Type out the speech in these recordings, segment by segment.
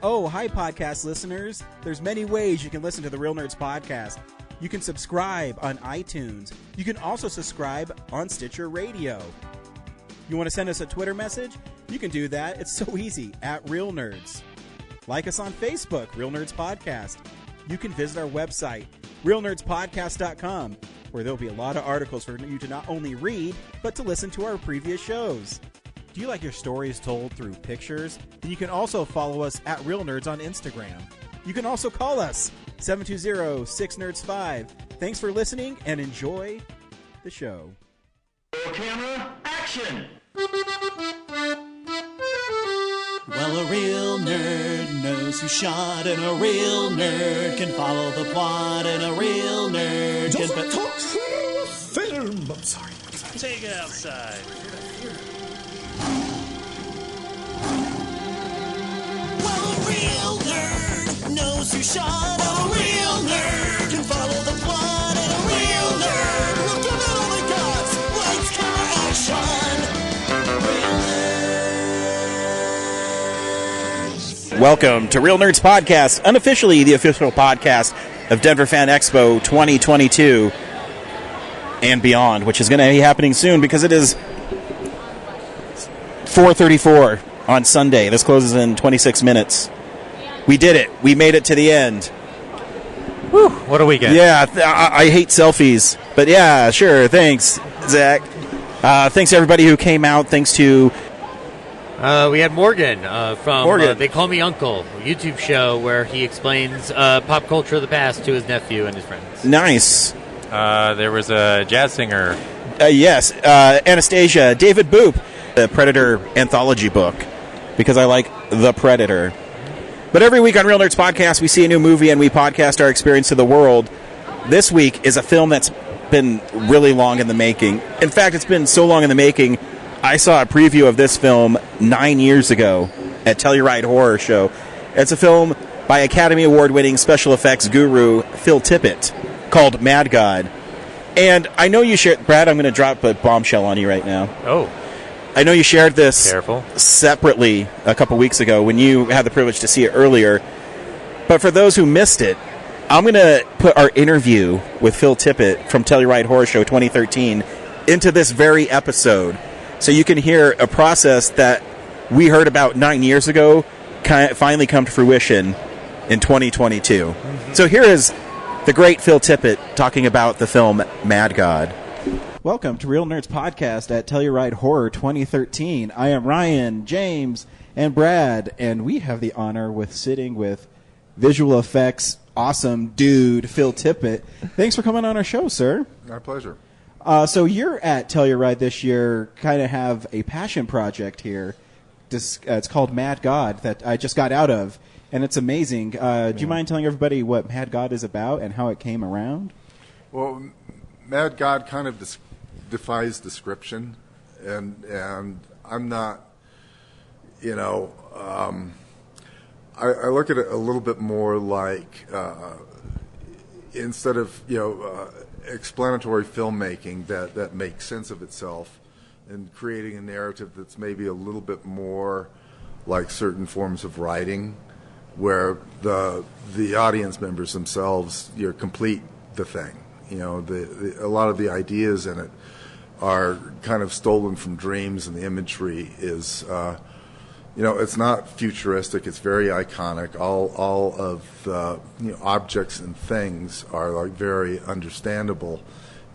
Oh, hi, podcast listeners. There's many ways you can listen to the Real Nerds Podcast. You can subscribe on iTunes. You can also subscribe on Stitcher Radio. You want to send us a Twitter message? You can do that. It's so easy, at Real Nerds. Like us on Facebook, Real Nerds Podcast. You can visit our website, realnerdspodcast.com, where there'll be a lot of articles for you to not only read, but to listen to our previous shows. Do you like your stories told through pictures? Then you can also follow us at Real Nerds on Instagram. You can also call us, 720-6nerds5. Thanks for listening and enjoy the show. Camera, action! Well, a real nerd knows who shot, and a real nerd can follow the plot, and a real nerd can... talk film! I'm sorry. Take it outside. Well, a real nerd knows who shot, and a real nerd can follow the plot, and a real nerd will give it all they got. Lights, camera, action! Real nerds. Welcome to Real Nerds Podcast, unofficially the official podcast of Denver FanExpo 2022 and beyond, which is going to be happening soon because it is 4:34 on Sunday. This closes in 26 minutes. We did it. We made it to the end. Whew, what do we get? Yeah, I hate selfies. But yeah, sure. Thanks, Zach. Thanks to everybody who came out. Thanks to... we had Morgan from Morgan. They Call Me Uncle, a YouTube show where he explains pop culture of the past to his nephew and his friends. Nice. There was a jazz singer. Yes, Anastasia, David Boop, the Predator anthology book, because I like The Predator. But every week on Real Nerds Podcast, we see a new movie and we podcast our experience to the world. This week is a film that's been really long in the making. In fact, it's been so long in the making, I saw a preview of this film 9 years ago at Telluride Horror Show. It's a film by Academy Award-winning special effects guru Phil Tippett called Mad God. And I know you shared... Brad, I'm going to drop a bombshell on you right now. Oh, I know you shared this careful. Separately a couple weeks ago when you had the privilege to see it earlier. But for those who missed it, I'm going to put our interview with Phil Tippett from Telluride Horror Show 2013 into this very episode, so you can hear a process that we heard about 9 years ago finally come to fruition in 2022. Mm-hmm. So here is the great Phil Tippett talking about the film Mad God. Welcome to Real Nerds Podcast at Telluride Horror 2013. I am Ryan, James, and Brad, and we have the honor with sitting with visual effects awesome dude Phil Tippett. Thanks for coming on our show, sir. Our pleasure. So you're at Telluride this year, kind of have a passion project here. It's called Mad God that I just got out of, and it's amazing. Do you mind telling everybody what Mad God is about and how it came around? Well, Mad God kind of defies description, and I'm not, I look at it a little bit more like instead of explanatory filmmaking that makes sense of itself, and creating a narrative that's maybe a little bit more like certain forms of writing, where the audience members themselves complete the thing. A lot of the ideas in it are kind of stolen from dreams, and the imagery is, it's not futuristic. It's very iconic. All of the objects and things are like very understandable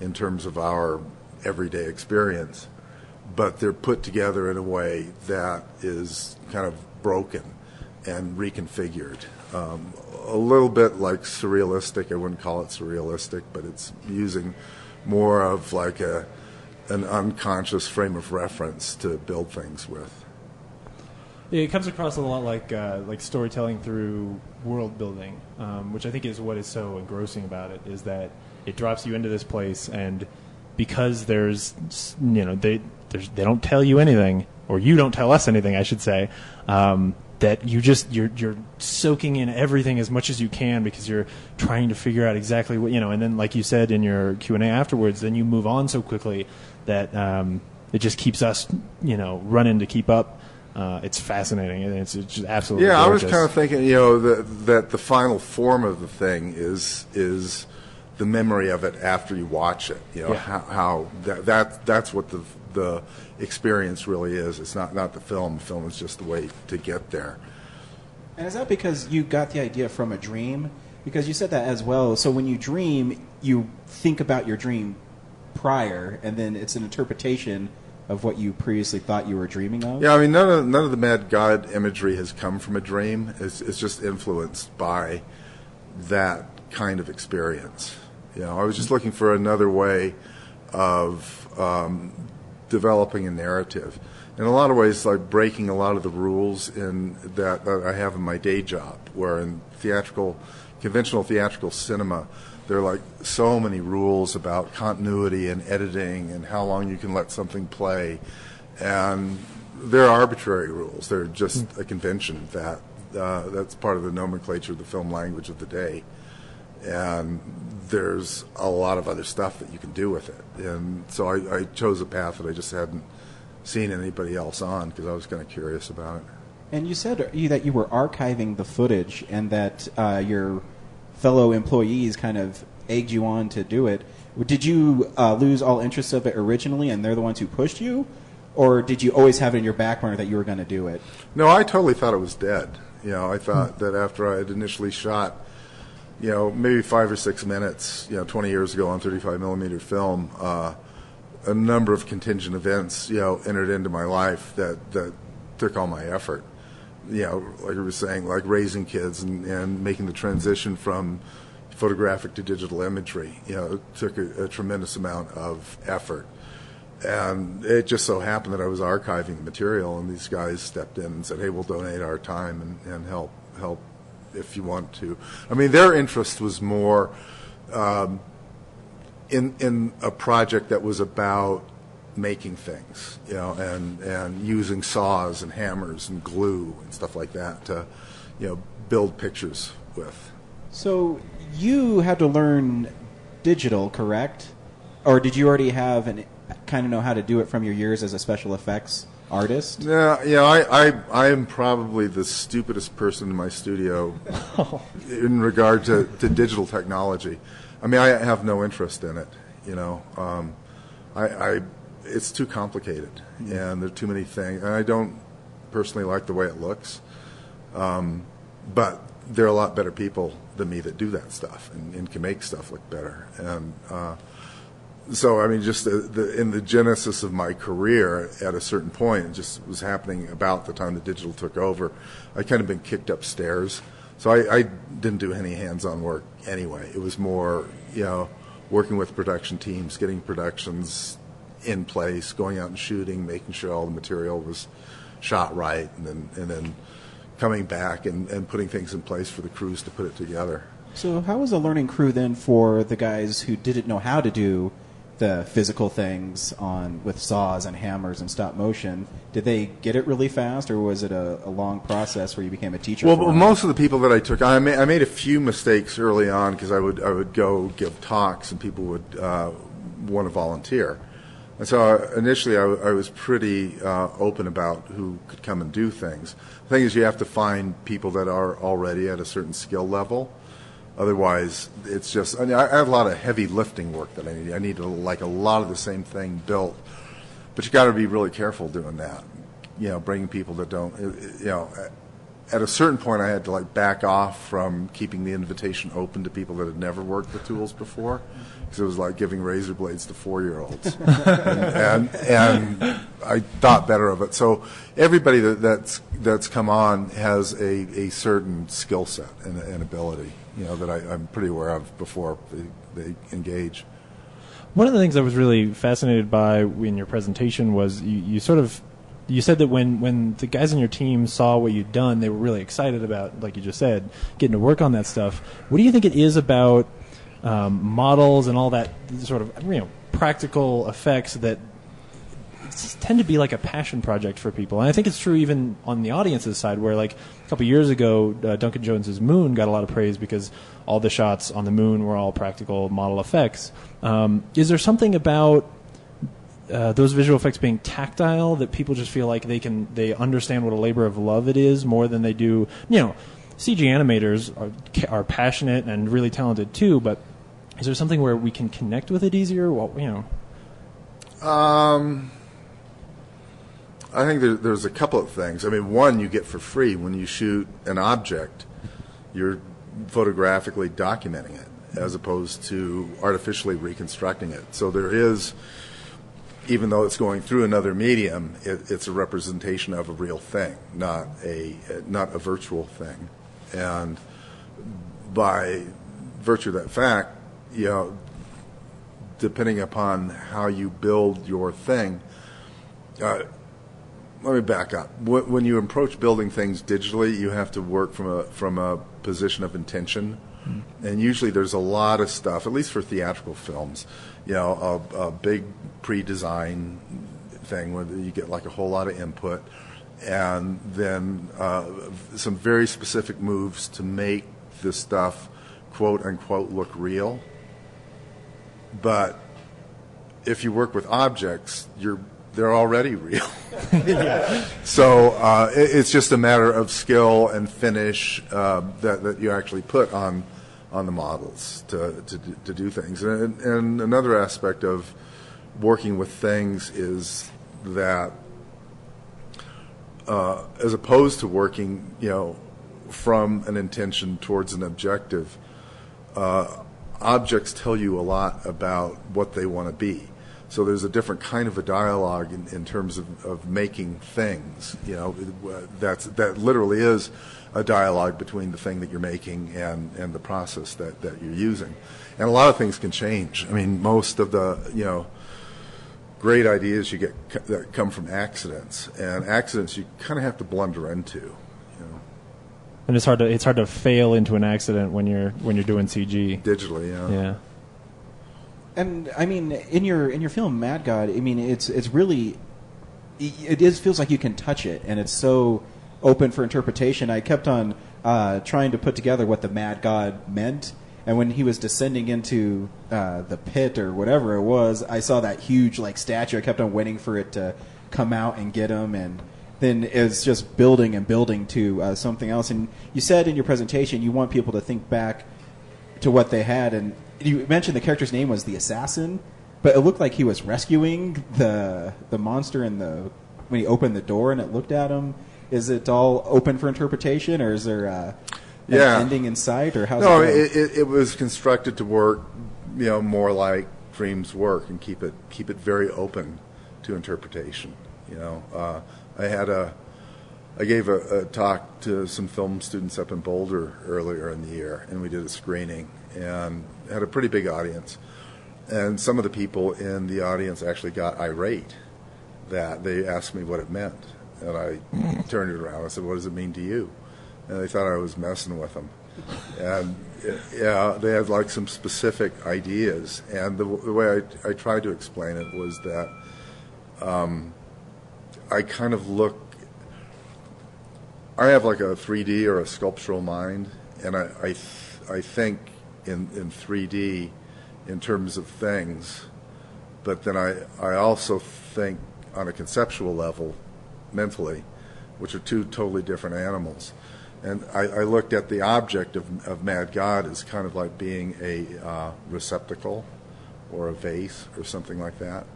in terms of our everyday experience, but they're put together in a way that is kind of broken and reconfigured. A little bit like surrealistic. I wouldn't call it surrealistic, but it's using more of like an unconscious frame of reference to build things with. It comes across a lot like storytelling through world building, which I think is what is so engrossing about it, is that it drops you into this place, and because there's they don't tell you anything, or you don't tell us anything, I should say. That you're soaking in everything as much as you can, because you're trying to figure out exactly what, and then like you said in your Q&A afterwards, then you move on so quickly that it just keeps us running to keep up. It's fascinating, and it's just absolutely Yeah, gorgeous. I was kind of thinking, that the final form of the thing is the memory of it after you watch it. How that's what the experience really is. It's not the film. The film is just the way to get there. And is that because you got the idea from a dream? Because you said that as well. So when you dream, you think about your dream prior, and then it's an interpretation of what you previously thought you were dreaming of? Yeah, I mean, none of the Mad God imagery has come from a dream. It's just influenced by that kind of experience. I was just looking for another way of developing a narrative. In a lot of ways, like breaking a lot of the rules that I have in my day job, where in conventional theatrical cinema, there are like so many rules about continuity and editing and how long you can let something play, and they're arbitrary rules. They're just a convention that's part of the nomenclature of the film language of the day, and there's a lot of other stuff that you can do with it. And so I chose a path that I just hadn't seen anybody else on because I was kind of curious about it. And you said that you were archiving the footage and that your fellow employees kind of egged you on to do it. Did you lose all interest of it originally and they're the ones who pushed you? Or did you always have it in your back burner that you were going to do it? No, I totally thought it was dead. I thought that after I had initially shot, maybe 5 or 6 minutes, 20 years ago on 35 millimeter film, a number of contingent events, entered into my life that took all my effort. Like I was saying, like raising kids and making the transition from photographic to digital imagery, it took a tremendous amount of effort. And it just so happened that I was archiving the material, and these guys stepped in and said, hey, we'll donate our time and help if you want to. I mean, their interest was more in a project that was about making things, and using saws and hammers and glue and stuff like that to, build pictures with. So you had to learn digital, correct? Or did you already have kind of know how to do it from your years as a special effects artist? I am probably the stupidest person in my studio in regard to digital technology. I mean, I have no interest in it. It's too complicated, and there are too many things. And I don't personally like the way it looks, but there are a lot better people than me that do that stuff and can make stuff look better. And so, I mean, just in the genesis of my career, at a certain point, it just was happening about the time the digital took over. I kind of been kicked upstairs, so I didn't do any hands-on work anyway. It was more, working with production teams, getting productions in place, going out and shooting, making sure all the material was shot right, and then coming back and putting things in place for the crews to put it together. So how was the learning crew then for the guys who didn't know how to do the physical things with saws and hammers and stop motion? Did they get it really fast, or was it a long process where you became a teacher? Well, most of the people that I took, I made a few mistakes early on because I would go give talks and people would want to volunteer. And so initially I was pretty open about who could come and do things. The thing is, you have to find people that are already at a certain skill level. Otherwise, it's just, I have a lot of heavy lifting work that I need. I need like a lot of the same thing built. But you got to be really careful doing that. Bringing people that don't, at a certain point I had to like back off from keeping the invitation open to people that had never worked with tools before, because it was like giving razor blades to 4-year-olds. and I thought better of it. So everybody that's come on has a certain skill set and ability, that I'm pretty aware of before they engage. One of the things I was really fascinated by in your presentation was you said that when the guys on your team saw what you'd done, they were really excited about, like you just said, getting to work on that stuff. What do you think it is about models and all that sort of practical effects that tend to be like a passion project for people? And I think it's true even on the audience's side, where like a couple years ago, Duncan Jones's Moon got a lot of praise because all the shots on the moon were all practical model effects. Is there something about those visual effects being tactile, that people just feel like they understand what a labor of love it is more than they do. CG animators are passionate and really talented too, but is there something where we can connect with it easier? I think there's a couple of things. I mean, one, you get for free when you shoot an object, you're photographically documenting it as opposed to artificially reconstructing it. So there is, even though it's going through another medium, it's a representation of a real thing, not a virtual thing. And by virtue of that fact, depending upon how you build your thing, let me back up. When you approach building things digitally, you have to work from a position of intention. And usually there's a lot of stuff, at least for theatrical films, a big pre-design thing where you get like a whole lot of input, and then some very specific moves to make this stuff, quote unquote, look real. But if you work with objects, they're already real. So it's just a matter of skill and finish that you actually put on the models to do things. And another aspect of working with things is that as opposed to working, from an intention towards an objective, objects tell you a lot about what they want to be. So there's a different kind of a dialogue in terms of making things. That literally is a dialogue between the thing that you're making and the process that you're using. And a lot of things can change. I mean, most of the great ideas you get that come from accidents, and accidents you kind of have to blunder into. And it's hard to fail into an accident when you're doing CG Digitally, yeah. And I mean, in your film Mad God, I mean, it's really, feels like you can touch it, and it's so open for interpretation. I kept on trying to put together what the Mad God meant, and when he was descending into the pit or whatever it was, I saw that huge statue. I kept on waiting for it to come out and get him, and then it's just building and building to something else. And you said in your presentation you want people to think back to what they had, and you mentioned the character's name was the assassin, but it looked like he was rescuing the monster when he opened the door and it looked at him. Is it all open for interpretation, or is there an ending in sight, or how's it going? it was constructed to work, more like dreams work, and keep it very open to interpretation. I gave a talk to some film students up in Boulder earlier in the year, and we did a screening and had a pretty big audience. And some of the people in the audience actually got irate that they asked me what it meant. And I turned it around and said, "What does it mean to you?" And they thought I was messing with them. And they had some specific ideas. And the way I tried to explain it was that I kind of I have a 3D or a sculptural mind, and I think in 3D in terms of things, but then I also think on a conceptual level mentally, which are two totally different animals. And I looked at the object of Mad God as kind of like being a receptacle or a vase or something like that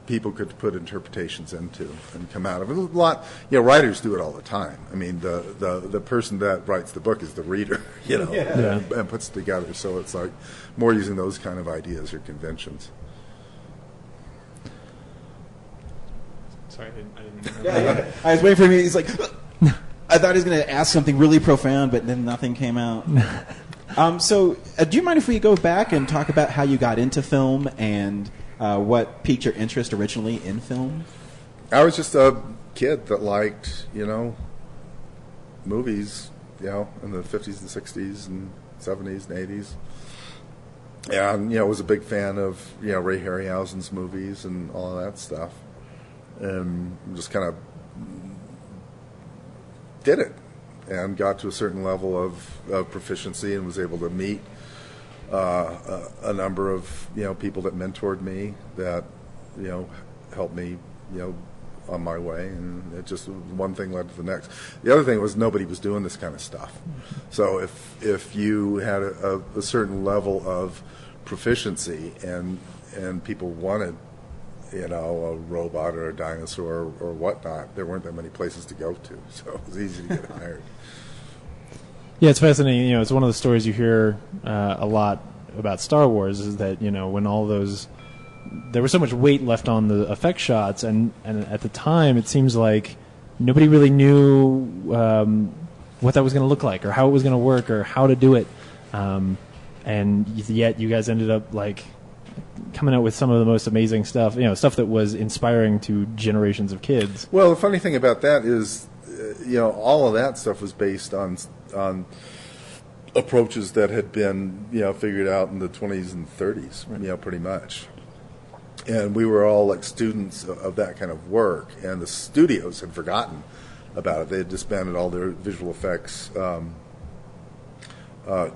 people could put interpretations into and come out of it. A lot, writers do it all the time. I mean, the person that writes the book is the reader, and puts it together. So it's more using those kind of ideas or conventions. Sorry, I didn't I was waiting for him. He's like, I thought he was going to ask something really profound, but then nothing came out. So, do you mind if we go back and talk about how you got into film and what piqued your interest originally in film? I was just a kid that liked, movies, in the 50s and 60s and 70s and 80s. And, was a big fan of, Ray Harryhausen's movies and all of that stuff. And just kind of did it and got to a certain level of proficiency and was able to meet a number of people that mentored me that helped me on my way, and it just one thing led to the next. The other thing was nobody was doing this kind of stuff. So if you had a certain level of proficiency and people wanted a robot or a dinosaur or whatnot, there weren't that many places to go to, so it was easy to get hired. Yeah, it's fascinating. It's one of the stories you hear a lot about Star Wars is that when all those, there was so much weight left on the effect shots, and at the time it seems like nobody really knew what that was going to look like or how it was going to work or how to do it, and yet you guys ended up like coming out with some of the most amazing stuff, stuff that was inspiring to generations of kids. Well, the funny thing about that is, all of that stuff was based on approaches that had been, figured out in the 20s and 30s, right. Pretty much. And we were all like students of that kind of work, and the studios had forgotten about it. They had disbanded all their visual effects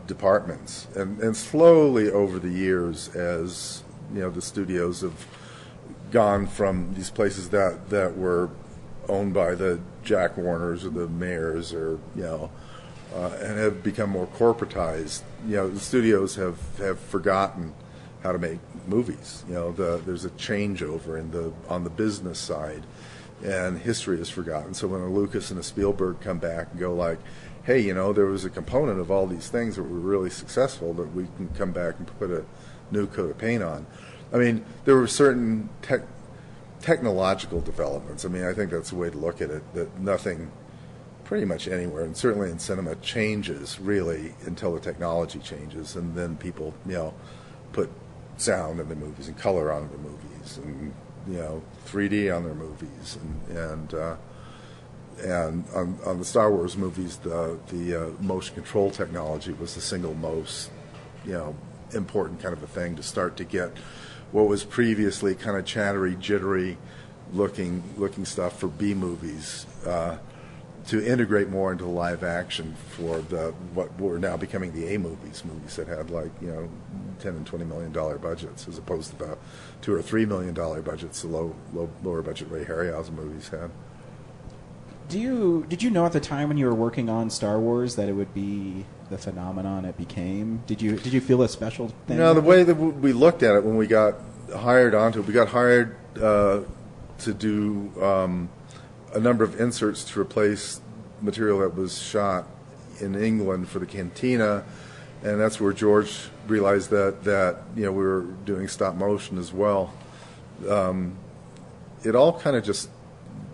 departments, and slowly over the years, as the studios have gone from these places that were owned by the Jack Warners or the Mayors, or and have become more corporatized. The studios have forgotten how to make movies. There's a changeover on the business side, and history is forgotten. So when a Lucas and a Spielberg come back and go like, hey, there was a component of all these things that were really successful that we can come back and put a new coat of paint on. I mean, there were certain technological developments. I mean, I think that's the way to look at it, that nothing pretty much anywhere, and certainly in cinema, changes really until the technology changes, and then people, put sound in the movies and color on the movies, and 3D on their movies, and on the Star Wars movies, the motion control technology was the single most important kind of a thing to start to get what was previously kind of chattery, jittery looking stuff for B movies to integrate more into live action for what were now becoming the A movies that had like $10 and $20 million budgets, as opposed to the $2 or $3 million budgets the lower budget Ray Harryhausen movies had. Did you know at the time when you were working on Star Wars that it would be the phenomenon it became? Did you feel a special thing? No, the way that we looked at it when we got hired onto it, we got hired to do a number of inserts to replace material that was shot in England for the Cantina, and that's where George realized that we were doing stop motion as well. It all kind of just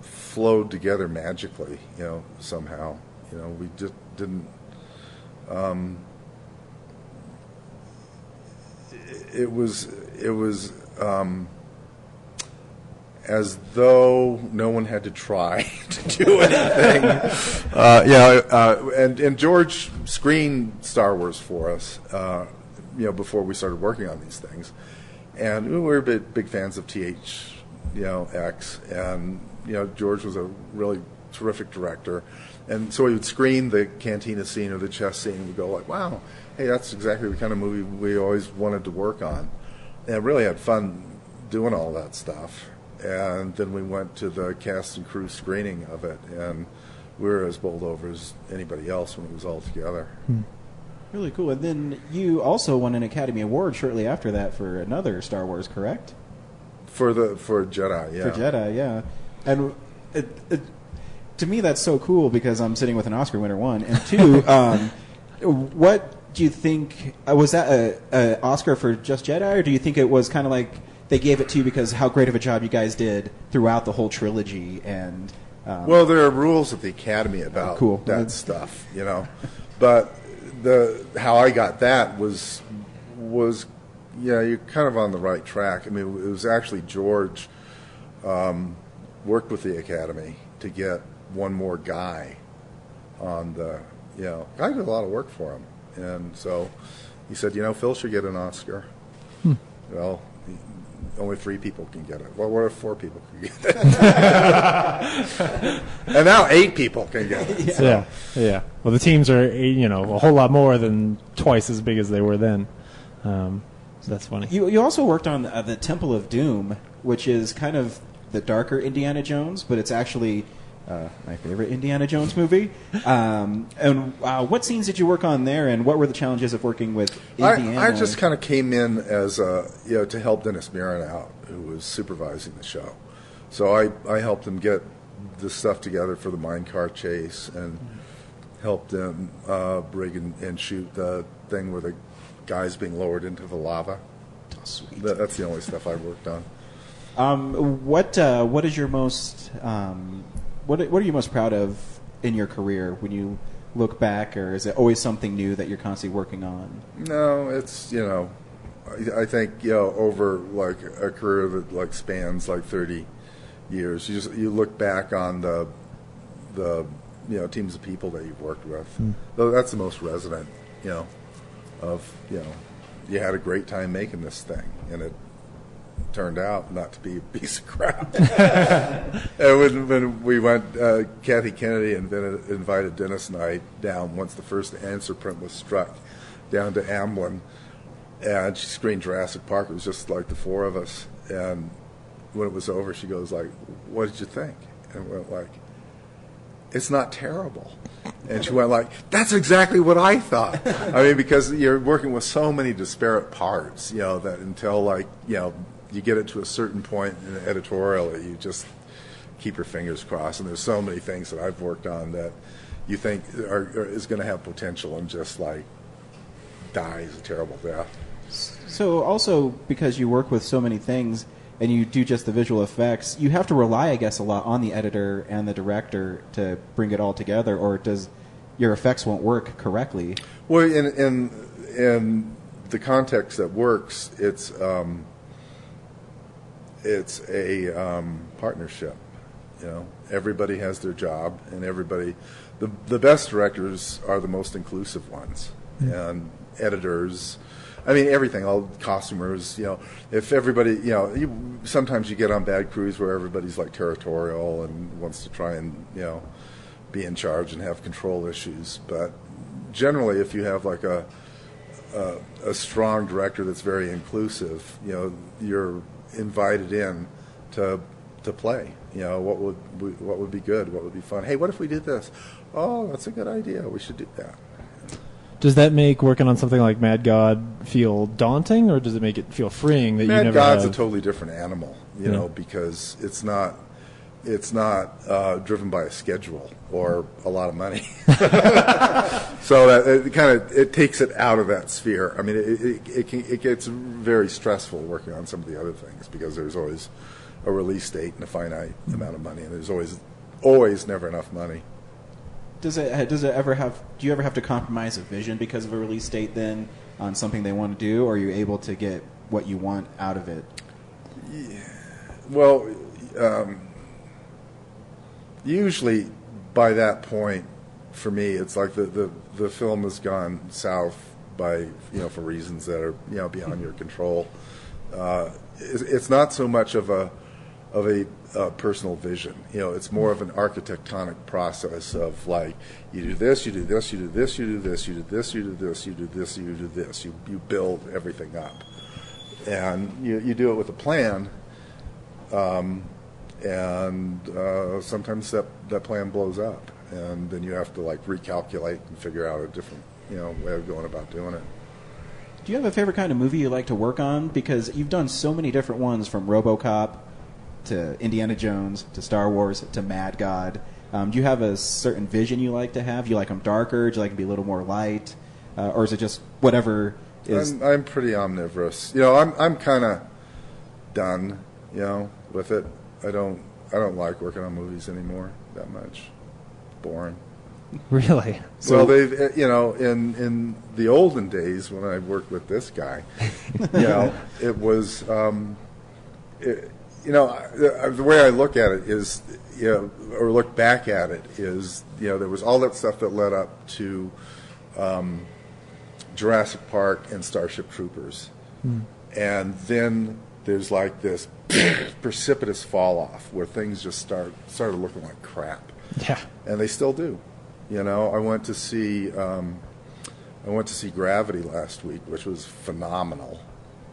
flowed together magically, somehow. We just didn't. It was as though no one had to try to do anything. And George screened Star Wars for us, before we started working on these things, and we were big fans of TH, X, and George was a really terrific director, and so he would screen the cantina scene or the chess scene, and we'd go like, wow, hey, that's exactly the kind of movie we always wanted to work on, and I really had fun doing all that stuff. And then we went to the cast and crew screening of it, and we were as bowled over as anybody else when it was all together. Really cool. And then you also won an Academy Award shortly after that for another Star Wars, correct? For Jedi, yeah. For Jedi, yeah. And to me, that's so cool because I'm sitting with an Oscar winner, one. And two, what do you think, was that an Oscar for just Jedi, or do you think it was kind of like they gave it to you because how great of a job you guys did throughout the whole trilogy? And well, there are rules at the Academy about that stuff, But how I got that was you're kind of on the right track. I mean, it was actually George worked with the Academy to get one more guy on the, I did a lot of work for him. And so he said, Phil should get an Oscar. Well, only 3 people can get it. Well, what if 4 people can get it? And now 8 people can get it. Yeah. Well, the teams are, a whole lot more than twice as big as they were then. So that's funny. You also worked on the Temple of Doom, which is kind of the darker Indiana Jones, but it's actually my favorite Indiana Jones movie. And what scenes did you work on there, and what were the challenges of working with Indiana? I just kind of came in as to help Dennis Mirren out, who was supervising the show. So I helped him get the stuff together for the minecart chase and helped him rig and shoot the thing where the guy's being lowered into the lava. Oh, sweet. That's the only stuff I worked on. What is your most what are you most proud of in your career when you look back, or is it always something new that you're constantly working on? No, it's I think over like a career that like spans like 30 years, you look back on the teams of people that you've worked with. Though that's the most resonant, of you had a great time making this thing, and it turned out not to be a piece of crap. And when we went, Kathy Kennedy invited Dennis and I down once the first answer print was struck, down to Amblin, and she screened Jurassic Park. It was just like the four of us, and when it was over, she goes like, "What did you think?" And we went like, "It's not terrible." And she went like, "That's exactly what I thought." I mean, because you're working with so many disparate parts, that until you get it to a certain point in the editorial that you just keep your fingers crossed. And there's so many things that I've worked on that you think is going to have potential and just like dies a terrible death. So also, because you work with so many things and you do just the visual effects, you have to rely, I guess, a lot on the editor and the director to bring it all together, or does your effects won't work correctly? Well, in the context that works, it's a partnership. Everybody has their job, and the best directors are the most inclusive ones, and editors. I mean, everything, all costumers, if everybody, sometimes you get on bad crews where everybody's like territorial and wants to try and, be in charge and have control issues. But generally, if you have like a strong director that's very inclusive, you're invited in to play. What would be good? What would be fun? Hey, what if we did this? Oh, that's a good idea. We should do that. Does that make working on something like Mad God feel daunting, or does it make it feel freeing that you never Mad God's have... a totally different animal, because it's not driven by a schedule or a lot of money. So that it takes it out of that sphere. I mean, it gets very stressful working on some of the other things because there's always a release date and a finite amount of money, and there's always never enough money. Do you ever have to compromise a vision because of a release date then on something they want to do, or are you able to get what you want out of it? Yeah. Well, usually by that point, for me, it's like the film has gone south by for reasons that are beyond your control. It's not so much of a personal vision. It's more of an architectonic process of like you do this, you do this, you do this, you do this, you do this, you do this, you do this, you do this. You build everything up, and you do it with a plan. And sometimes that plan blows up, and then you have to like recalculate and figure out a different way of going about doing it. Do you have a favorite kind of movie you like to work on? Because you've done so many different ones, from RoboCop to Indiana Jones to Star Wars to Mad God. Do you have a certain vision you like to have? Do you like them darker? Do you like them to be a little more light? Or is it just whatever is... I'm pretty omnivorous. I'm kind of done, with it. I don't like working on movies anymore that much. Boring. Really? So, well, they've in the olden days when I worked with this guy, it was the way I look at it is or look back at it is there was all that stuff that led up to Jurassic Park and Starship Troopers, and then there's like this precipitous fall off where things just started looking like crap. Yeah, and they still do. I went to see I went to see Gravity last week, which was phenomenal.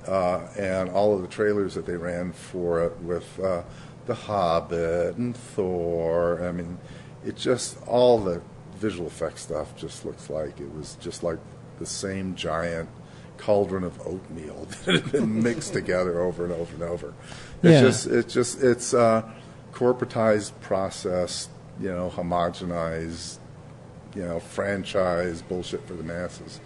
And all of the trailers that they ran for it with The Hobbit and Thor, I mean, it just, all the visual effects stuff just looks like it was just like the same giant cauldron of oatmeal that had been mixed together over and over and over. It's corporatized process, homogenized, franchise bullshit for the masses,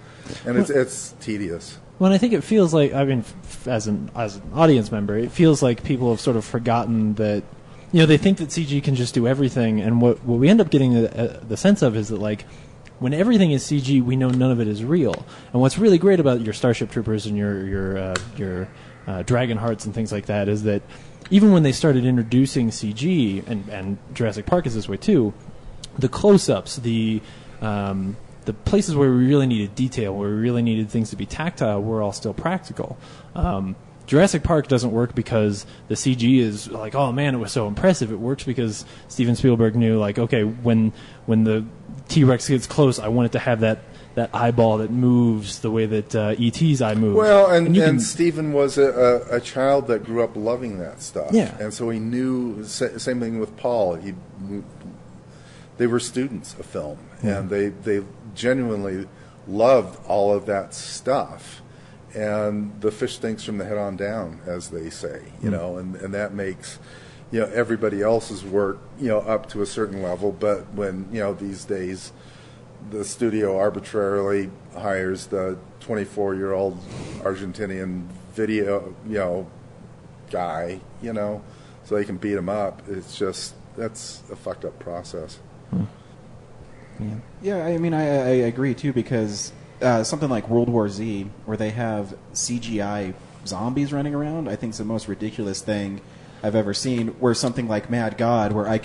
and it's tedious. Well, I think it feels like, as an audience member, it feels like people have sort of forgotten that, they think that CG can just do everything, and what we end up getting the sense of is that, like, when everything is CG, we know none of it is real. And what's really great about your Starship Troopers and your Dragon Hearts and things like that is that even when they started introducing CG, and Jurassic Park is this way too, the close-ups, the places where we really needed detail, where we really needed things to be tactile, were all still practical. Jurassic Park doesn't work because the CG is like, oh man, it was so impressive. It works because Steven Spielberg knew, like, okay, when the T-Rex gets close, I want it to have that eyeball that moves the way that E.T.'s eye moves. Well, and Steven was a child that grew up loving that stuff. Yeah. And so he knew, same thing with Paul. They were students of film, and they genuinely loved all of that stuff. And the fish stinks from the head on down, as they say, and that makes, everybody else's work, up to a certain level. But when, these days the studio arbitrarily hires the 24-year-old Argentinian video, guy, so they can beat him up, that's a fucked up process. Yeah, I mean, I agree too, because something like World War Z, where they have CGI zombies running around, I think is the most ridiculous thing I've ever seen. Where something like Mad God, where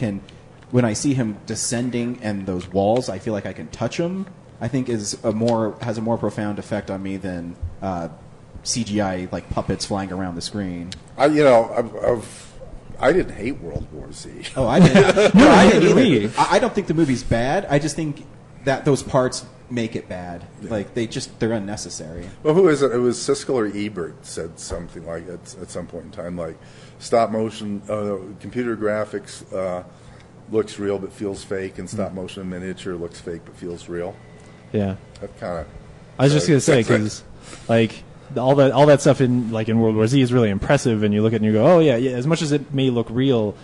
when I see him descending and those walls, I feel like I can touch him, I think has a more profound effect on me than CGI like puppets flying around the screen. I didn't hate World War Z. Oh, I didn't. No, I didn't either. I don't think the movie's bad. I just think that those parts make it bad. Yeah. Like they're unnecessary. Well, who is it? It was Siskel or Ebert said something like at some point in time, like stop motion, computer graphics looks real but feels fake, and stop motion miniature looks fake but feels real. Yeah, that kind of. I was just gonna say, because like all that stuff in World War Z is really impressive, and you look at it and you go, oh yeah. As much as it may look real,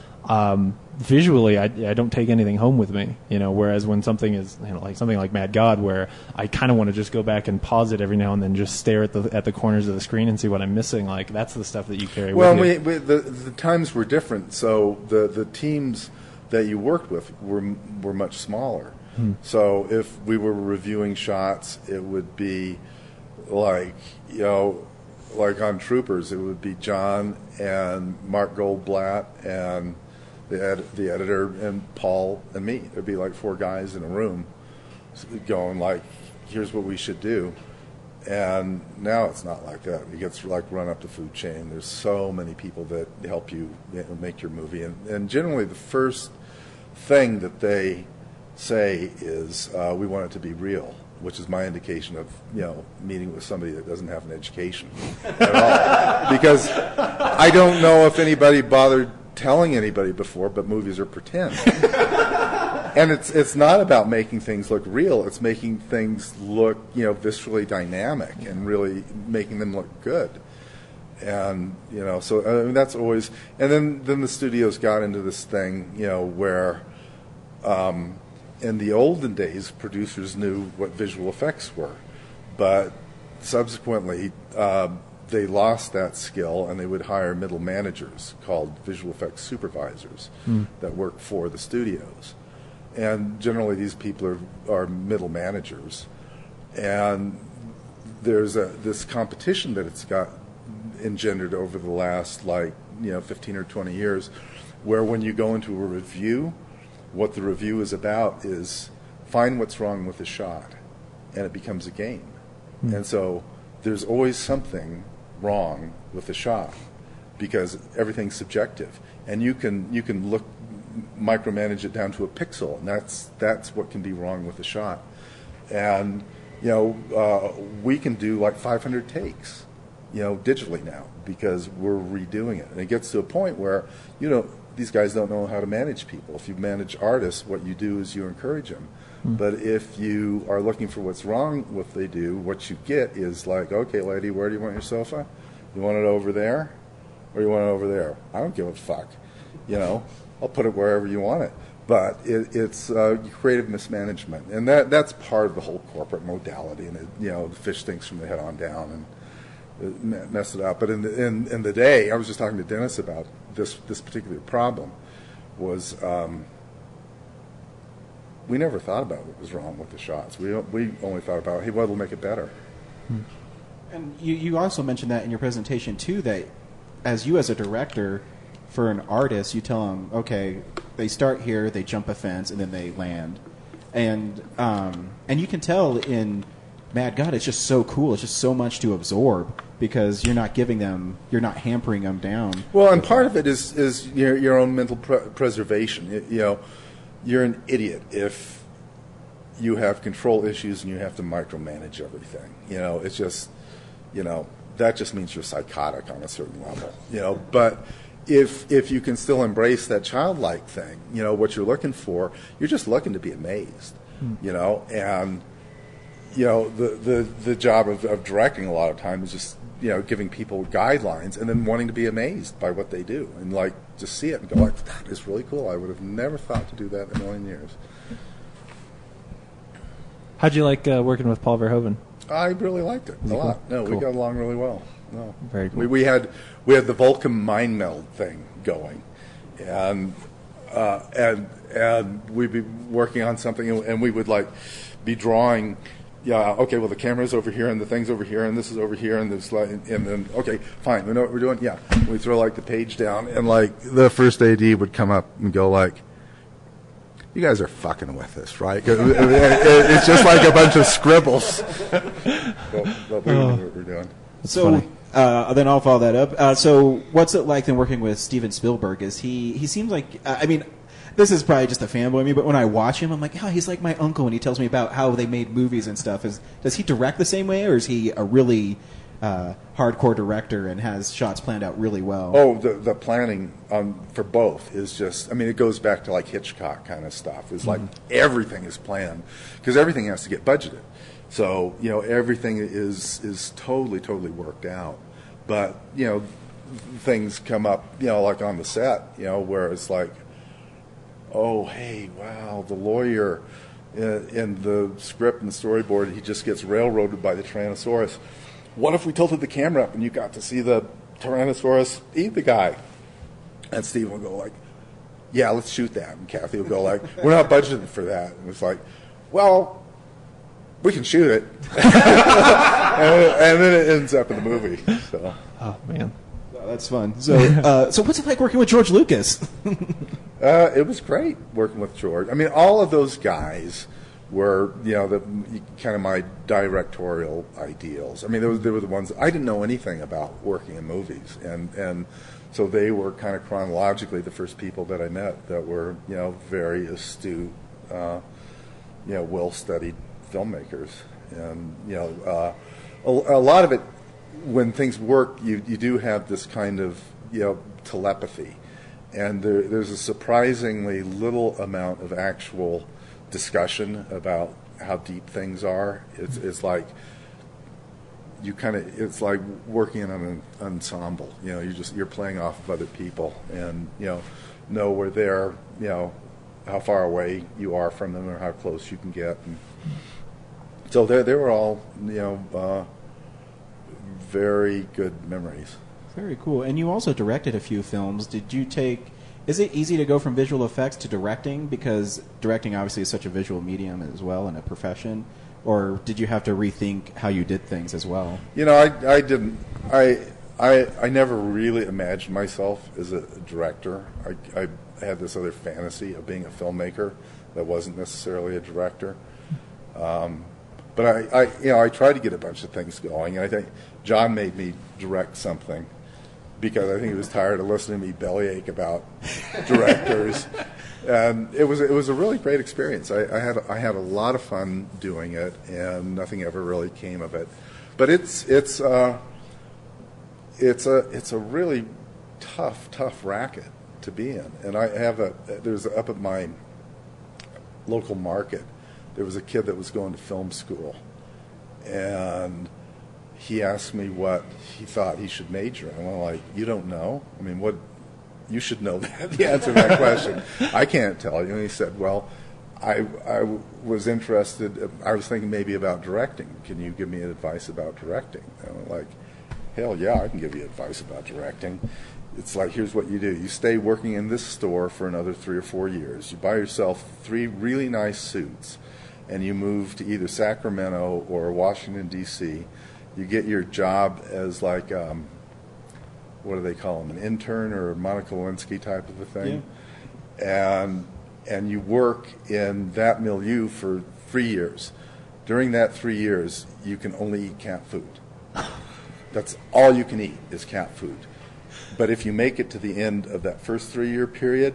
visually, I don't take anything home with me. Whereas when something is like something like Mad God, where I kind of want to just go back and pause it every now and then, just stare at the corners of the screen and see what I'm missing. Like that's the stuff that you carry. Well, with you. the times were different, so the teams that you worked with were much smaller. So if we were reviewing shots, it would be like on Troopers, it would be John and Mark Goldblatt and the editor and Paul and me. It'd be like four guys in a room going like, here's what we should do. And now it's not like that. It gets like run up the food chain. There's so many people that help you make your movie. And generally the first thing that they say is, we want it to be real, which is my indication of, meeting with somebody that doesn't have an education at all. Because I don't know if anybody bothered telling anybody before, but movies are pretend. And it's not about making things look real. It's making things look, viscerally dynamic and really making them look good. And, so I mean, that's always... And then the studios got into this thing, where... in the olden days, producers knew what visual effects were, but subsequently they lost that skill, and they would hire middle managers called visual effects supervisors that work for the studios. And generally these people are middle managers. And there's this competition that it's got engendered over the last 15 or 20 years, where when you go into a review, what the review is about is find what's wrong with the shot, and it becomes a game. And so there's always something wrong with the shot, because everything's subjective, and you can look micromanage it down to a pixel, and that's what can be wrong with the shot. And we can do like 500 takes, digitally now because we're redoing it. And it gets to a point where, these guys don't know how to manage people. If you manage artists, what you do is you encourage them. But if you are looking for what's wrong with what they do, what you get is like, okay, lady, where do you want your sofa? You want it over there? Or you want it over there? I don't give a fuck. I'll put it wherever you want it. But it's creative mismanagement. And that's part of the whole corporate modality. And, the fish stinks from the head on down and mess it up. But in the day, I was just talking to Dennis about this particular problem was we never thought about what was wrong with the shots. We only thought about, hey, what will make it better? And you also mentioned that in your presentation, too, that as a director, for an artist, you tell them, okay, they start here, they jump a fence, and then they land. And you can tell in Mad God, it's just so cool. It's just so much to absorb because you're not hampering them down. Well, and part of it is your own mental preservation. You're an idiot if you have control issues and you have to micromanage everything. It's just, that just means you're psychotic on a certain level. But if you can still embrace that childlike thing, what you're looking for, you're just looking to be amazed. And the job of directing a lot of times is just giving people guidelines and then wanting to be amazed by what they do and like just see it and go like, that is really cool. I would have never thought to do that in a million years. How'd you like working with Paul Verhoeven? I really liked it a lot. No, cool. We got along really well. No, very cool. We had the Vulcan mind meld thing going, and we'd be working on something, and we would like be drawing. Yeah, okay. Well, the camera's over here, and the thing's over here, and this is over here, and this, and then okay, fine. We know what we're doing. Yeah, we throw like the page down, and like the first AD would come up and go like, "You guys are fucking with us, right?" It's just like a bunch of scribbles. But we know what we're doing. So then I'll follow that up. So what's it like then working with Steven Spielberg? Is he seems like this is probably just a fanboy of me, but when I watch him, I'm like, he's like my uncle, and he tells me about how they made movies and stuff. Does he direct the same way, or is he a really hardcore director and has shots planned out really well? Oh, the planning for both is just, it goes back to like Hitchcock kind of stuff. It's like everything is planned because everything has to get budgeted. So, everything is totally worked out. But, things come up, like on the set, where it's like, oh, hey, wow, the lawyer in the script and the storyboard, he just gets railroaded by the Tyrannosaurus. What if we tilted the camera up and you got to see the Tyrannosaurus eat the guy? And Steve will go like, yeah, let's shoot that. And Kathy will go like, we're not budgeted for that. And it's like, well, we can shoot it. and then it ends up in the movie. So. Oh, man. Oh, that's fun. So what's it like working with George Lucas? It was great working with George. All of those guys were, kind of my directorial ideals. They were the ones, I didn't know anything about working in movies. And so they were kind of chronologically the first people that I met that were, very astute, well-studied filmmakers. And, a lot of it, when things work, you do have this kind of, telepathy. And there's a surprisingly little amount of actual discussion about how deep things are. It's like it's like working in an ensemble. You're playing off of other people, and know where they're, how far away you are from them or how close you can get. And so they were all, very good memories. Very cool. And you also directed a few films. Is it easy to go from visual effects to directing? Because directing obviously is such a visual medium as well and a profession. Or did you have to rethink how you did things as well? I didn't. I never really imagined myself as a director. I had this other fantasy of being a filmmaker that wasn't necessarily a director. But I tried to get a bunch of things going, and I think John made me direct something because I think he was tired of listening to me bellyache about directors. And it was a really great experience. I had a lot of fun doing it, and nothing ever really came of it. But it's a really tough racket to be in. And there's up at my local market, there was a kid that was going to film school, and he asked me what he thought he should major in. I'm like, you don't know? I mean, what? You should know that, the answer to that question. I can't tell you. And he said, well, I was interested, I was thinking maybe about directing. Can you give me advice about directing? And I'm like, hell yeah, I can give you advice about directing. It's like, here's what you do. You stay working in this store for another 3 or 4 years. You buy yourself 3 really nice suits, and you move to either Sacramento or Washington, D.C. You get your job as like, what do they call them, an intern or a Monica Lewinsky type of a thing. Yeah. And you work in that milieu for 3 years. During that 3 years, you can only eat cat food. That's all you can eat is cat food. But if you make it to the end of that first 3-year period,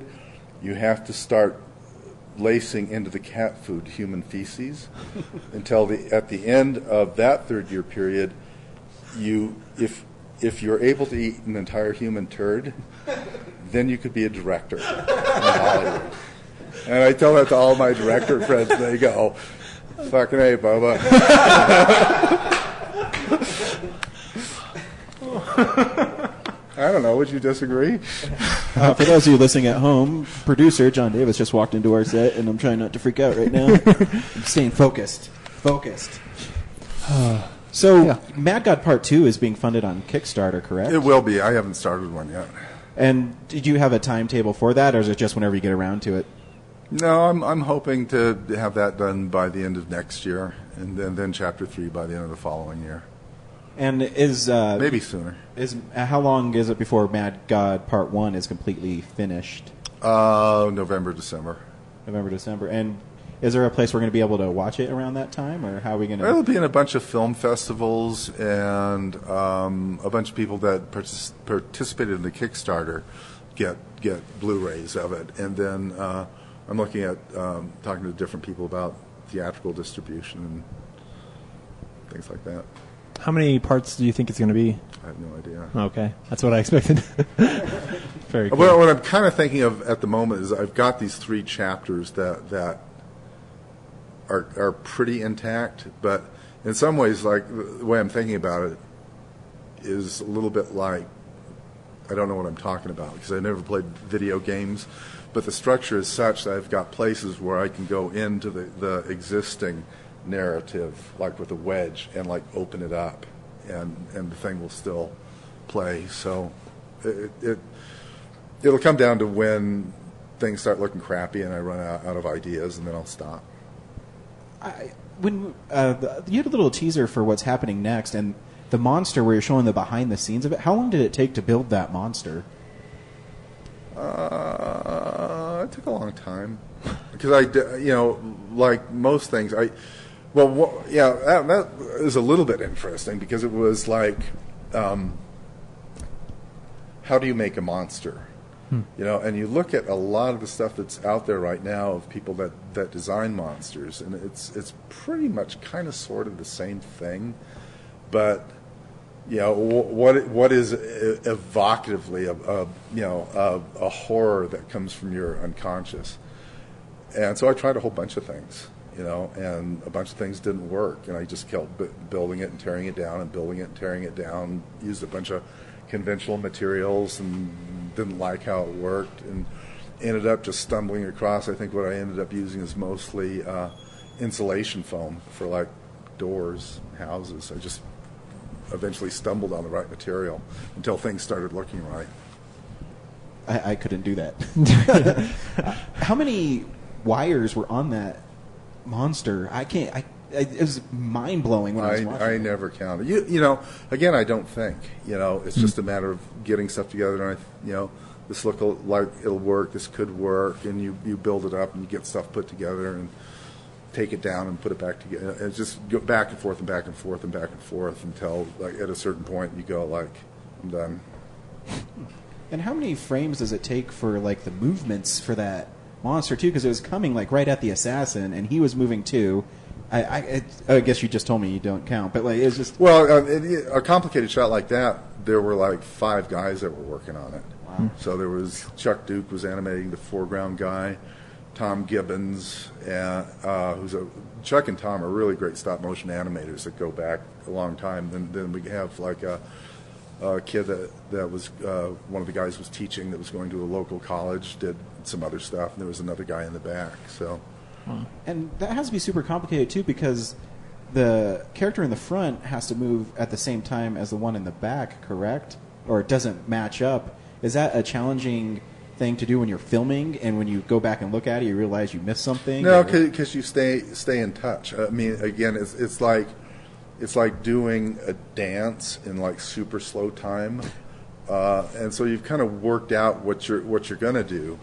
you have to start lacing into the cat food human feces until at the end of that 3rd-year period, if you're able to eat an entire human turd, then you could be a director in Hollywood. And I tell that to all my director friends, and they go, fucking hey, Bubba. I don't know. Would you disagree? For those of you listening at home, producer John Davis just walked into our set, and I'm trying not to freak out right now. I'm staying focused. So, Mad God Part 2 is being funded on Kickstarter, correct? It will be. I haven't started one yet. And did you have a timetable for that, or is it just whenever you get around to it? No, I'm hoping to have that done by the end of next year, and then Chapter 3 by the end of the following year. And is maybe sooner. How long is it before Mad God Part 1 is completely finished? November, December. And is there a place we're going to be able to watch it around that time, or how are we going to? It'll be in a bunch of film festivals, and a bunch of people that participated in the Kickstarter get Blu-rays of it, and then I'm looking at talking to different people about theatrical distribution and things like that. How many parts do you think it's going to be? I have no idea. Okay, that's what I expected. Very cool. Well, what I'm kind of thinking of at the moment is I've got these 3 chapters that are pretty intact, but in some ways, like the way I'm thinking about it is a little bit like, I don't know what I'm talking about because I never played video games, but the structure is such that I've got places where I can go into the existing narrative, like with a wedge, and like open it up, and the thing will still play. So it'll come down to when things start looking crappy and I run out of ideas, and then I'll stop. You had a little teaser for what's happening next, and the monster where you're showing the behind the scenes of it. How long did it take to build that monster? It took a long time because like most things, that is a little bit interesting because it was like, how do you make a monster? And you look at a lot of the stuff that's out there right now of people that design monsters, and it's pretty much kind of sort of the same thing, but what is evocatively a horror that comes from your unconscious. And so I tried a whole bunch of things, and a bunch of things didn't work, and I just kept building it and tearing it down and building it and tearing it down, used a bunch of conventional materials and didn't like how it worked, and ended up just stumbling across, I think what I ended up using is mostly insulation foam for like doors, houses. I just eventually stumbled on the right material until things started looking right. I couldn't do that. How many wires were on that monster? It was mind blowing when I was watching. I never counted. Again, I don't think. It's just a matter of getting stuff together. And this look like it'll work. This could work, and you build it up and you get stuff put together and take it down and put it back together. And just go back and forth and back and forth and back and forth until, like, at a certain point you go like, I'm done. And how many frames does it take for like the movements for that monster too? Because it was coming like right at the assassin, and he was moving too. I guess you just told me you don't count, but like it's just a complicated shot like that. There were like 5 guys that were working on it. Wow. So there was Chuck Duke was animating the foreground guy, Tom Gibbons, Chuck and Tom are really great stop motion animators that go back a long time. Then we have like a kid that was one of the guys was teaching that was going to a local college, did some other stuff, and there was another guy in the back. So, and that has to be super complicated too, because the character in the front has to move at the same time as the one in the back, correct? Or it doesn't match up. Is that a challenging thing to do when you're filming, and when you go back and look at it, you realize you missed something? No, because you stay in touch. I mean, again, it's like doing a dance in like super slow time, and so you've kind of worked out what you're going to do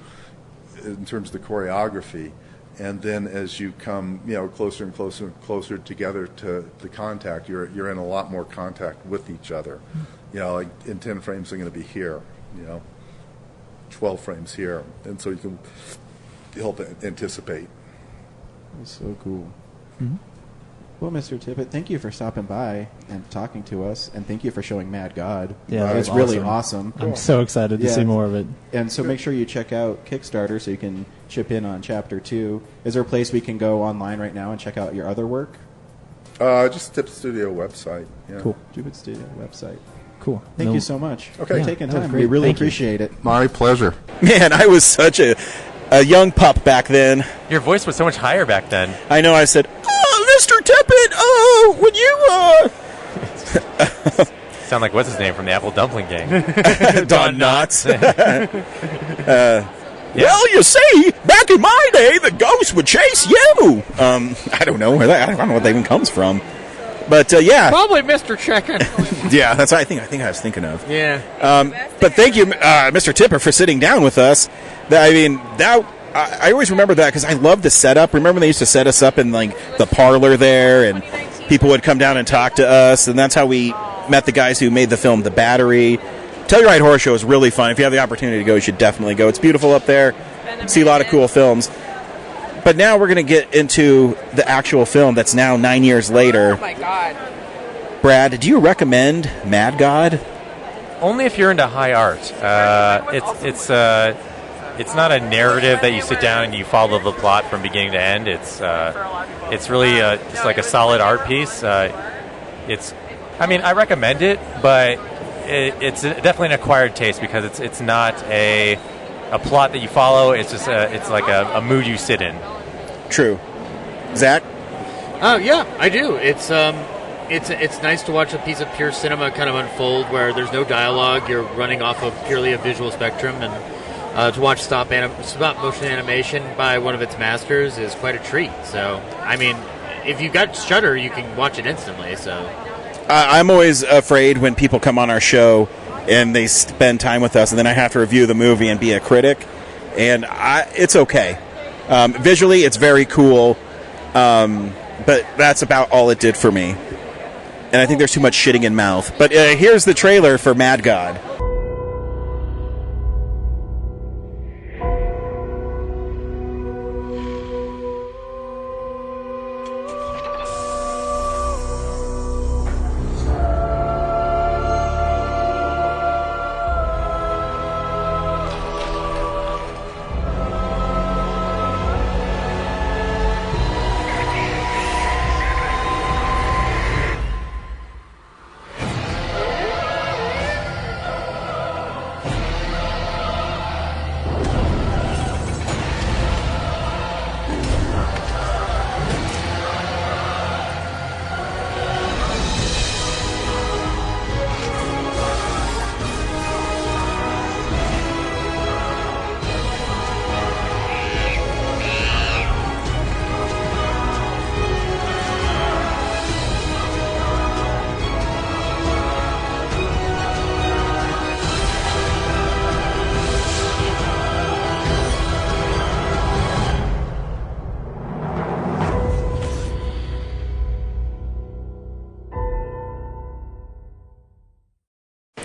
in terms of the choreography, and then as you come closer and closer and closer together to the contact, you're in a lot more contact with each other. Like in 10 frames they're going to be here, 12 frames here, and so you can help anticipate. That's so cool. Mm-hmm. Well, Mr. Tippett, thank you for stopping by and talking to us, and thank you for showing Mad God. Yeah, it was awesome. really awesome. I'm so excited to see more of it. And so make sure you check out Kickstarter so you can chip in on Chapter 2. Is there a place we can go online right now and check out your other work? Just Tippett Studio website. Yeah. Cool. Tippett Studio website. Cool. Thank you so much Okay. for taking that was time. great. We really Thank you. appreciate it. My pleasure. Man, I was such a young pup back then. Your voice was so much higher back then. I know. I said, "Oh, Mr. Tippett, oh, would you Sound like what's his name from the Apple Dumpling Gang? Don Knotts. Well, you see, back in my day, the ghost would chase you. I don't know where that. I don't know what that even comes from. But yeah, Probably Mr. Chicken. yeah, that's what I think I was thinking of. Yeah. But thank you, Mr. Tipper, for sitting down with us. I always remember that because I love the setup. Remember they used to set us up in like the parlor there, and people would come down and talk to us, and that's how we met the guys who made the film The Battery. Telluride Horror Show is really fun. If you have the opportunity to go, you should definitely go. It's beautiful up there. See a lot of cool films. But now we're going to get into the actual film that's now 9 years later. Oh my god. Brad, do you recommend Mad God? Only if you're into high art. It's not a narrative that you sit down and you follow the plot from beginning to end. It's really just like a solid art piece. I recommend it, but it's definitely an acquired taste because it's not a plot that you follow. It's just it's like a mood you sit in. True. Zach? Oh yeah, I do. It's nice to watch a piece of pure cinema kind of unfold where there's no dialogue. You're running off of purely a visual spectrum, and to watch stop motion animation by one of its masters is quite a treat. So, I mean, if you got Shudder, you can watch it instantly. So, I'm always afraid when people come on our show and they spend time with us, and then I have to review the movie and be a critic. And it's okay. Visually, it's very cool, but that's about all it did for me. And I think there's too much shitting in mouth. But here's the trailer for Mad God.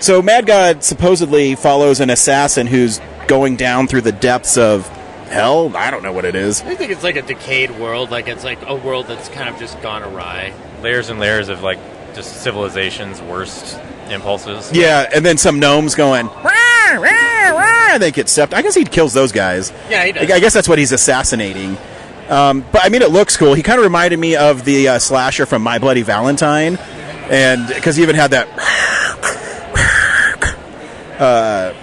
So Mad God supposedly follows an assassin who's going down through the depths of hell. I don't know what it is. I think it's like a decayed world. Like it's like a world that's kind of just gone awry. Layers and layers of like just civilization's worst impulses. Yeah, and then some gnomes going, rah, rah, rah, they get stepped. I guess he kills those guys. Yeah, he does. I guess that's what he's assassinating. But I mean, it looks cool. He kind of reminded me of the slasher from My Bloody Valentine, and because he even had that.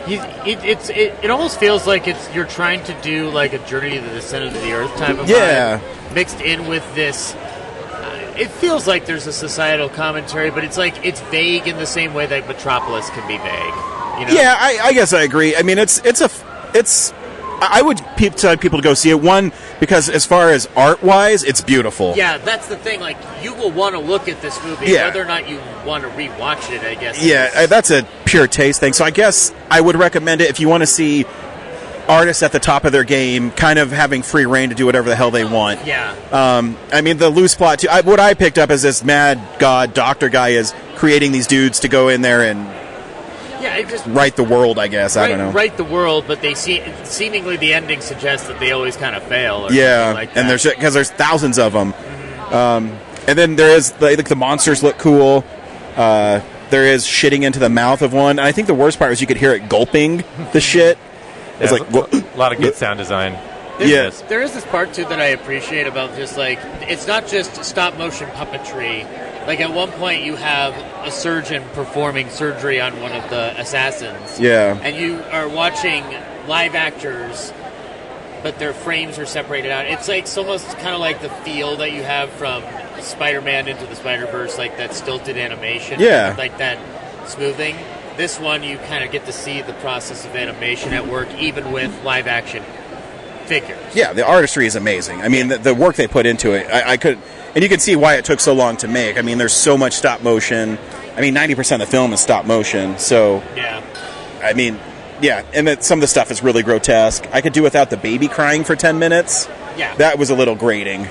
It almost feels like you're trying to do like a Journey to the Center of the Earth type of Yeah. vibe, mixed in with this. It feels like there's a societal commentary, but it's like it's vague in the same way that Metropolis can be vague. You know? Yeah, I guess I agree. I mean, I would tell people to go see it. One, because as far as art-wise, it's beautiful. Yeah, that's the thing. Like, you will want to look at this movie, Yeah. whether or not you want to rewatch it, I guess. Yeah, that's a pure taste thing. So I guess I would recommend it if you want to see artists at the top of their game, kind of having free reign to do whatever the hell they want. Yeah. I mean, the loose plot, too. What I picked up is this mad god doctor guy is creating these dudes to go in there and Yeah, it just right the world, I guess. I don't know. Right the world, but they seemingly the ending suggests that they always kind of fail. Or Yeah, something like that. and there's thousands of them. And then there is the monsters look cool. There is shitting into the mouth of one. And I think the worst part was you could hear it gulping the shit. It's Yeah, like a lot of good sound design. Yes. There is this part too that I appreciate about just like it's not just stop motion puppetry. Like at one point you have a surgeon performing surgery on one of the assassins. Yeah. And you are watching live actors, but their frames are separated out. It's like it's almost kind of like the feel that you have from Spider-Man Into the Spider-Verse, like that stilted animation. Yeah. Like that smoothing. This one you kind of get to see the process of animation at work, even with live action figures. Yeah, the artistry is amazing. I mean, the work they put into it, I could, and you can see why it took so long to make. I mean, there's so much stop motion. I mean, 90% of the film is stop motion. So, Yeah. I mean, yeah, and some of the stuff is really grotesque. I could do without the baby crying for 10 minutes. Yeah. That was a little grating.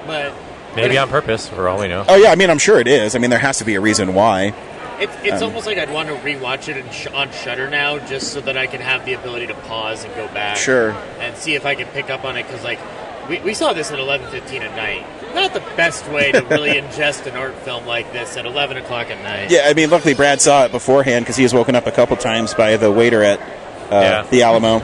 But Maybe on purpose, for all we know. Oh, yeah, I mean, I'm sure it is. I mean, there has to be a reason why. it's almost like I'd want to rewatch it on Shudder now, just so that I can have the ability to pause and go back. Sure. And see if I can pick up on it, because like we saw this at 11:15 at night. Not the best way to really ingest an art film like this at 11 o'clock at night. Yeah, I mean, luckily Brad saw it beforehand because he was woken up a couple times by the waiter at the Alamo.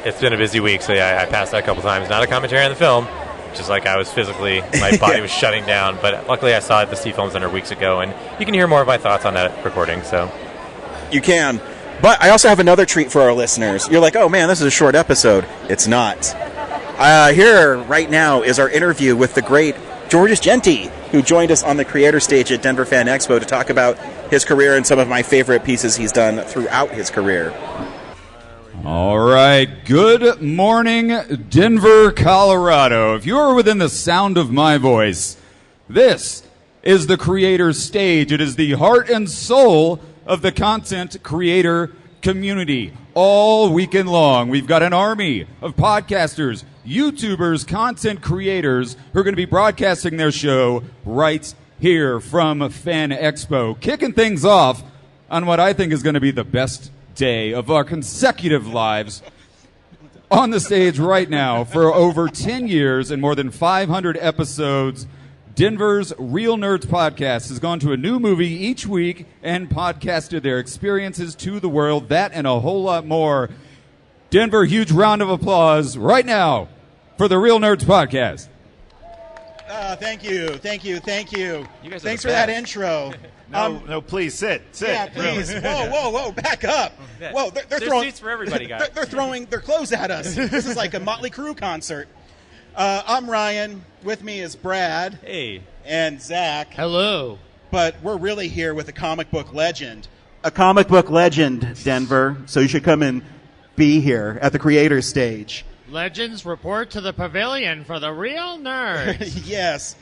It's been a busy week, so yeah, I passed out a couple times. Not a commentary on the film, just like I was physically, my body was shutting down. But luckily I saw it at the Sea Film Center weeks ago, and you can hear more of my thoughts on that recording. So You can. But I also have another treat for our listeners. You're like, oh man, this is a short episode. It's not. Here right now is our interview with the great Georges Jeanty, who joined us on the creator stage at Denver FanExpo to talk about his career and some of my favorite pieces he's done throughout his career. All right. Good morning, Denver, Colorado. If you're within the sound of my voice, this is the creator's stage. It is the heart and soul of the content creator community. All weekend long, we've got an army of podcasters, YouTubers, content creators who are going to be broadcasting their show right here from FanExpo, kicking things off on what I think is going to be the best day of our consecutive lives. On the stage right now for over 10 years and more than 500 episodes, Denver's Real Nerds podcast has gone to a new movie each week and podcasted their experiences to the world. That and a whole lot more. Denver, huge round of applause right now for the Real Nerds podcast. Thank you. You guys are Thanks the for that best. intro. No, please sit. Yeah, please. Whoa, back up. Whoa, they're There's throwing seats for everybody, guys. They're throwing their clothes at us. This is like a Motley Crue concert. I'm Ryan. With me is Brad. Hey. And Zach. Hello. But we're really here with a comic book legend. A comic book legend, Denver. So you should come and be here at the creator's stage. Legends report to the pavilion for the Real Nerds. Yes.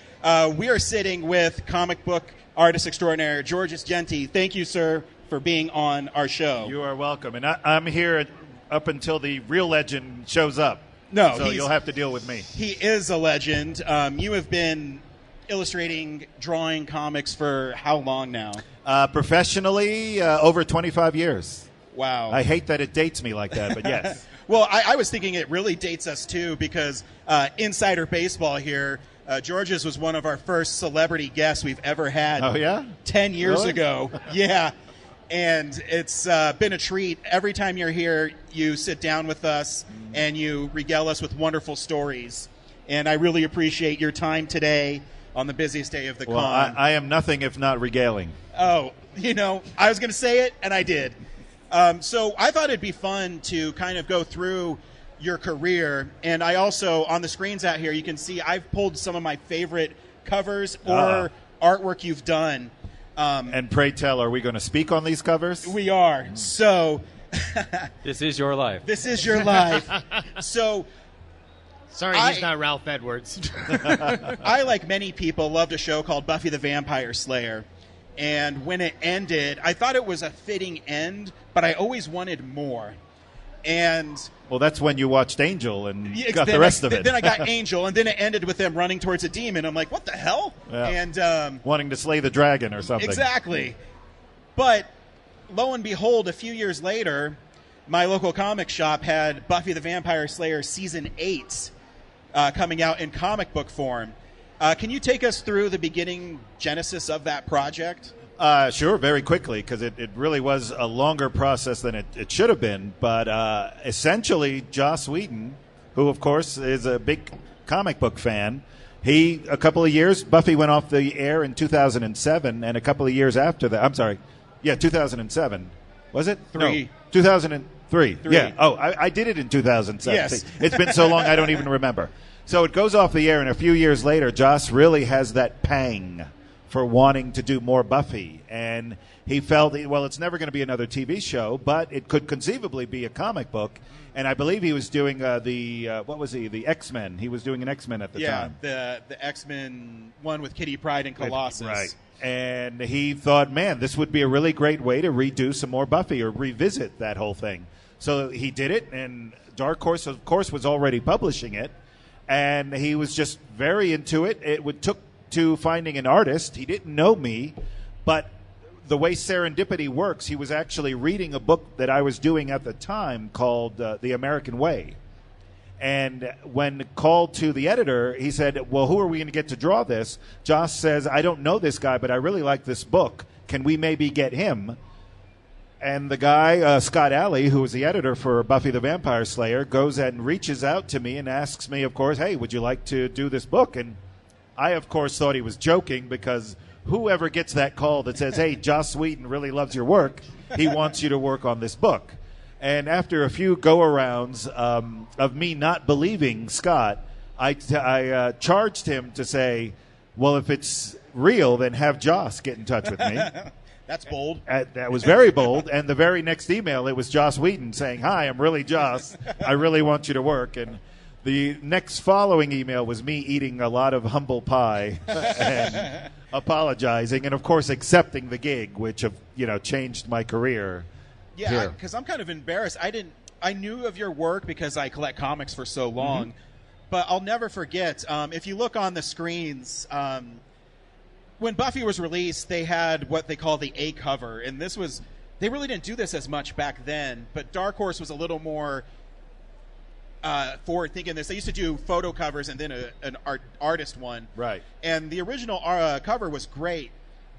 We are sitting with comic book artist extraordinaire Georges Jeanty. Thank you, sir, for being on our show. You are welcome. And I'm here up until the real legend shows up. No, so you'll have to deal with me. He is a legend. You have been illustrating, drawing comics for how long now? Professionally, over 25 years. Wow. I hate that it dates me like that, but yes. Well, I was thinking it really dates us, too, because Insider Baseball here, Georges was one of our first celebrity guests we've ever had. Oh, yeah? 10 years Really? ago. Yeah. And it's been a treat. Every time you're here, you sit down with us and you regale us with wonderful stories. And I really appreciate your time today on the busiest day of the Well, con. I am nothing if not regaling. Oh, I was going to say it, and I did. So I thought it'd be fun to kind of go through your career. And I also, on the screens out here, you can see I've pulled some of my favorite covers or artwork you've done. And pray tell, are we going to speak on these covers? We are. So This is your life. this is your life. So Sorry, he's not Ralph Edwards. I, like many people, loved a show called Buffy the Vampire Slayer. And when it ended, I thought it was a fitting end, but I always wanted more. And Well, that's when you watched Angel and got then the rest of it. Then I got Angel, and then it ended with them running towards a demon. I'm like, what the hell? Yeah. And Wanting to slay the dragon or something. exactly. But lo and behold, a few years later, my local comic shop had Buffy the Vampire Slayer Season 8 coming out in comic book form. Can you take us through the beginning genesis of that project? Sure, very quickly, because it really was a longer process than it should have been. But essentially, Joss Whedon, who, of course, is a big comic book fan, a couple of years, Buffy went off the air in 2007, and a couple of years after that, 2007. Was it? Three. No, 2003. Three. Yeah. Oh, I did it in 2007. Yes. See, it's been so long, I don't even remember. So it goes off the air, and a few years later, Joss really has that pang for wanting to do more Buffy. And he felt, well, it's never going to be another TV show, but it could conceivably be a comic book. And I believe he was doing the X-Men. He was doing an X-Men at the time. Yeah, the X-Men one with Kitty Pryde and Colossus. Right. And he thought, man, this would be a really great way to redo some more Buffy or revisit that whole thing. So he did it, and Dark Horse, of course, was already publishing it. And he was just very into it. Took to finding an artist. He didn't know me, but the way serendipity works, he was actually reading a book that I was doing at the time called The American Way. And when called to the editor, he said, well, who are we going to get to draw this? Joss says, I don't know this guy, but I really like this book. Can we maybe get him? And the guy, Scott Alley, who was the editor for Buffy the Vampire Slayer, goes and reaches out to me and asks me, of course, hey, would you like to do this book? And I, of course, thought he was joking, because whoever gets that call that says, hey, Joss Whedon really loves your work, he wants you to work on this book. And after a few go-arounds of me not believing Scott, I charged him to say, well, if it's real, then have Joss get in touch with me. That's bold. That was very bold. And the very next email, it was Joss Whedon saying, hi, I'm really Joss. I really want you to work. And the next following email was me eating a lot of humble pie and apologizing and, of course, accepting the gig, which changed my career. Yeah, because I'm kind of embarrassed. I knew of your work because I collect comics for so long, but I'll never forget. If you look on the screens, when Buffy was released, they had what they call the A cover, and they really didn't do this as much back then. But Dark Horse was a little more forward thinking. They used to do photo covers and then an artist one, right? And the original cover was great,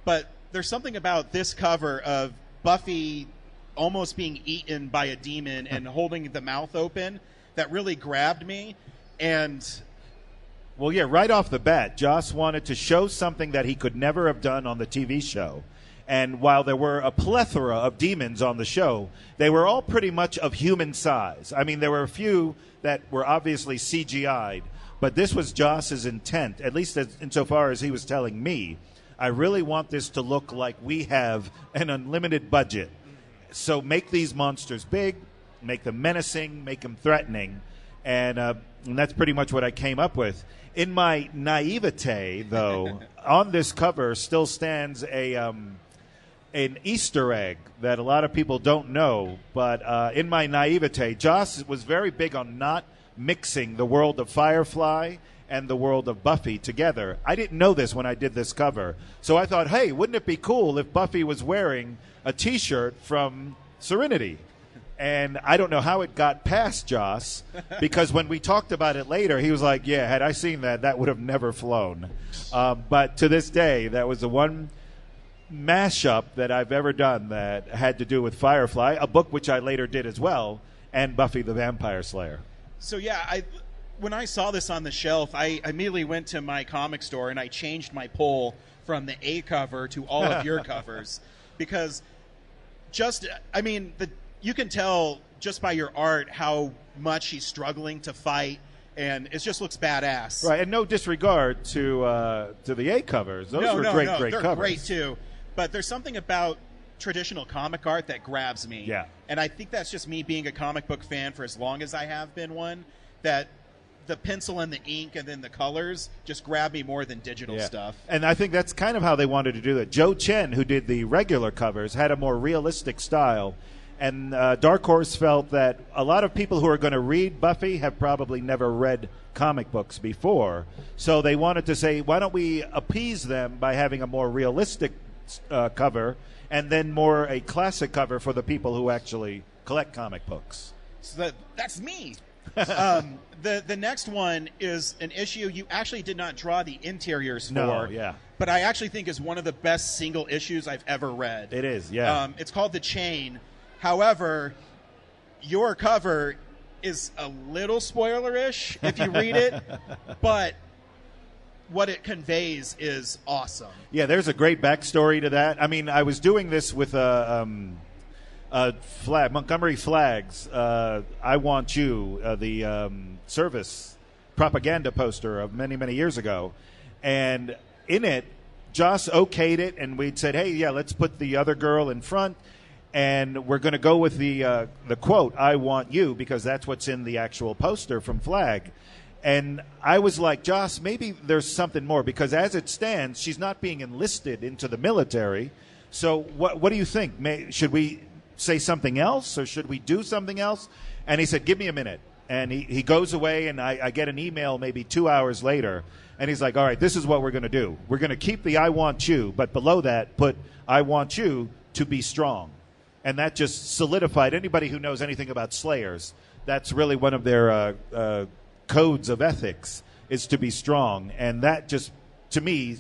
but there's something about this cover of Buffy almost being eaten by a demon and holding the mouth open that really grabbed me. And well, yeah, right off the bat, Joss wanted to show something that he could never have done on the TV show. And while there were a plethora of demons on the show, they were all pretty much of human size. I mean, there were a few that were obviously CGI'd, but this was Joss's intent, at least insofar as he was telling me. I really want this to look like we have an unlimited budget. So make these monsters big, make them menacing, make them threatening, and that's pretty much what I came up with. In my naivete, though, on this cover still stands an Easter egg that a lot of people don't know, but in my naivete, Joss was very big on not mixing the world of Firefly and the world of Buffy together. I didn't know this when I did this cover. So I thought, hey, wouldn't it be cool if Buffy was wearing a T-shirt from Serenity? And I don't know how it got past Joss, because when we talked about it later, he was like, yeah, had I seen that, that would have never flown. But to this day, that was the one mashup that I've ever done that had to do with Firefly, a book which I later did as well, and Buffy the Vampire Slayer. So yeah, when I saw this on the shelf, I immediately went to my comic store and I changed my poll from the A cover to all of your covers, because you can tell just by your art how much he's struggling to fight, and it just looks badass. Right, and no disregard to the A covers; those were great covers. They're great too. But there's something about traditional comic art that grabs me. Yeah. And I think that's just me being a comic book fan for as long as I have been one, that the pencil and the ink and then the colors just grab me more than digital stuff. And I think that's kind of how they wanted to do it. Joe Chen, who did the regular covers, had a more realistic style. And Dark Horse felt that a lot of people who are going to read Buffy have probably never read comic books before. So they wanted to say, why don't we appease them by having a more realistic cover, and then more a classic cover for the people who actually collect comic books. So that's me. The next one is an issue you actually did not draw the interiors for. No, yeah. But I actually think is one of the best single issues I've ever read. It is, yeah. It's called The Chain. However, your cover is a little spoiler-ish if you read it, but what it conveys is awesome. Yeah, there's a great backstory to that. I mean, I was doing this with Montgomery Flags, I Want You, the service propaganda poster of many, many years ago. And in it, Joss okayed it, and we'd said, hey, yeah, let's put the other girl in front, and we're going to go with the quote, I want you, because that's what's in the actual poster from Flag. And I was like, Joss, maybe there's something more, because as it stands, she's not being enlisted into the military. So what do you think? Should we say something else, or should we do something else? And he said, give me a minute. And he goes away, and I get an email maybe 2 hours later, and he's like, all right, this is what we're going to do. We're going to keep the I want you, but below that, put I want you to be strong. And that just solidified anybody who knows anything about Slayers. That's really one of their codes of ethics, is to be strong. And that just, to me,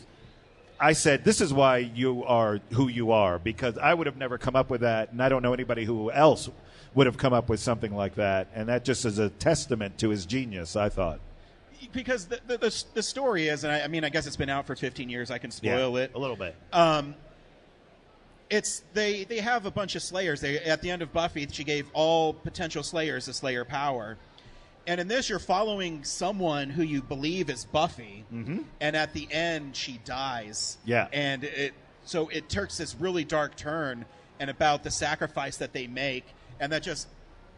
I said, this is why you are who you are, because I would have never come up with that, and I don't know anybody who else would have come up with something like that. And that just is a testament to his genius, I thought. Because the story is, and I mean, I guess it's been out for 15 years. I can spoil it a little bit. It's they have a bunch of Slayers. At the end of Buffy, she gave all potential Slayers the Slayer power. And in this, you're following someone who you believe is Buffy, and at the end, she dies. Yeah. And so it takes this really dark turn, and about the sacrifice that they make, and that just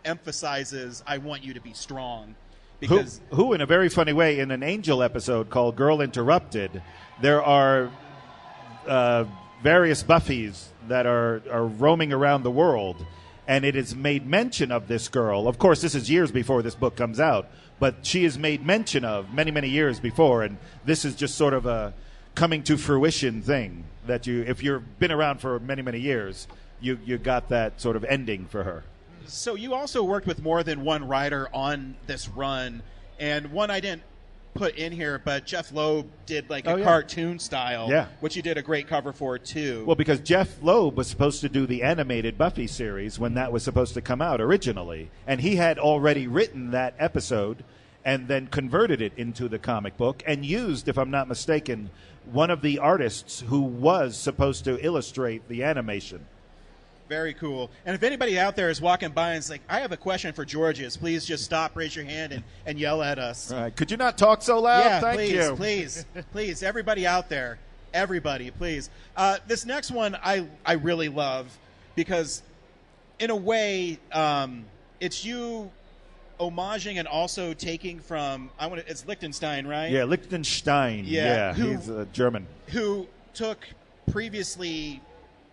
emphasizes, I want you to be strong. Because who in a very funny way, in an Angel episode called Girl Interrupted, there are various Buffys that are roaming around the world, and it is made mention of this girl. Of course, this is years before this book comes out, but she is made mention of many, many years before, and this is just sort of a coming to fruition thing that if you've been around for many, many years, you got that sort of ending for her. So you also worked with more than one writer on this run, and one I didn't put in here, but Jeff Loeb did like a cartoon style, which you did a great cover for too. Well, because Jeff Loeb was supposed to do the animated Buffy series when that was supposed to come out originally, and he had already written that episode and then converted it into the comic book and used, if I'm not mistaken, one of the artists who was supposed to illustrate the animation. Very cool. And if anybody out there is walking by and is like, I have a question for Georges, please just stop, raise your hand, and yell at us. All right. Could you not talk so loud? Yeah, Thank you. Please, everybody out there, everybody, please. This next one I really love because, in a way, it's you homaging and also taking from, it's Liechtenstein, right? Yeah, Liechtenstein. Yeah, he's German. Who took previously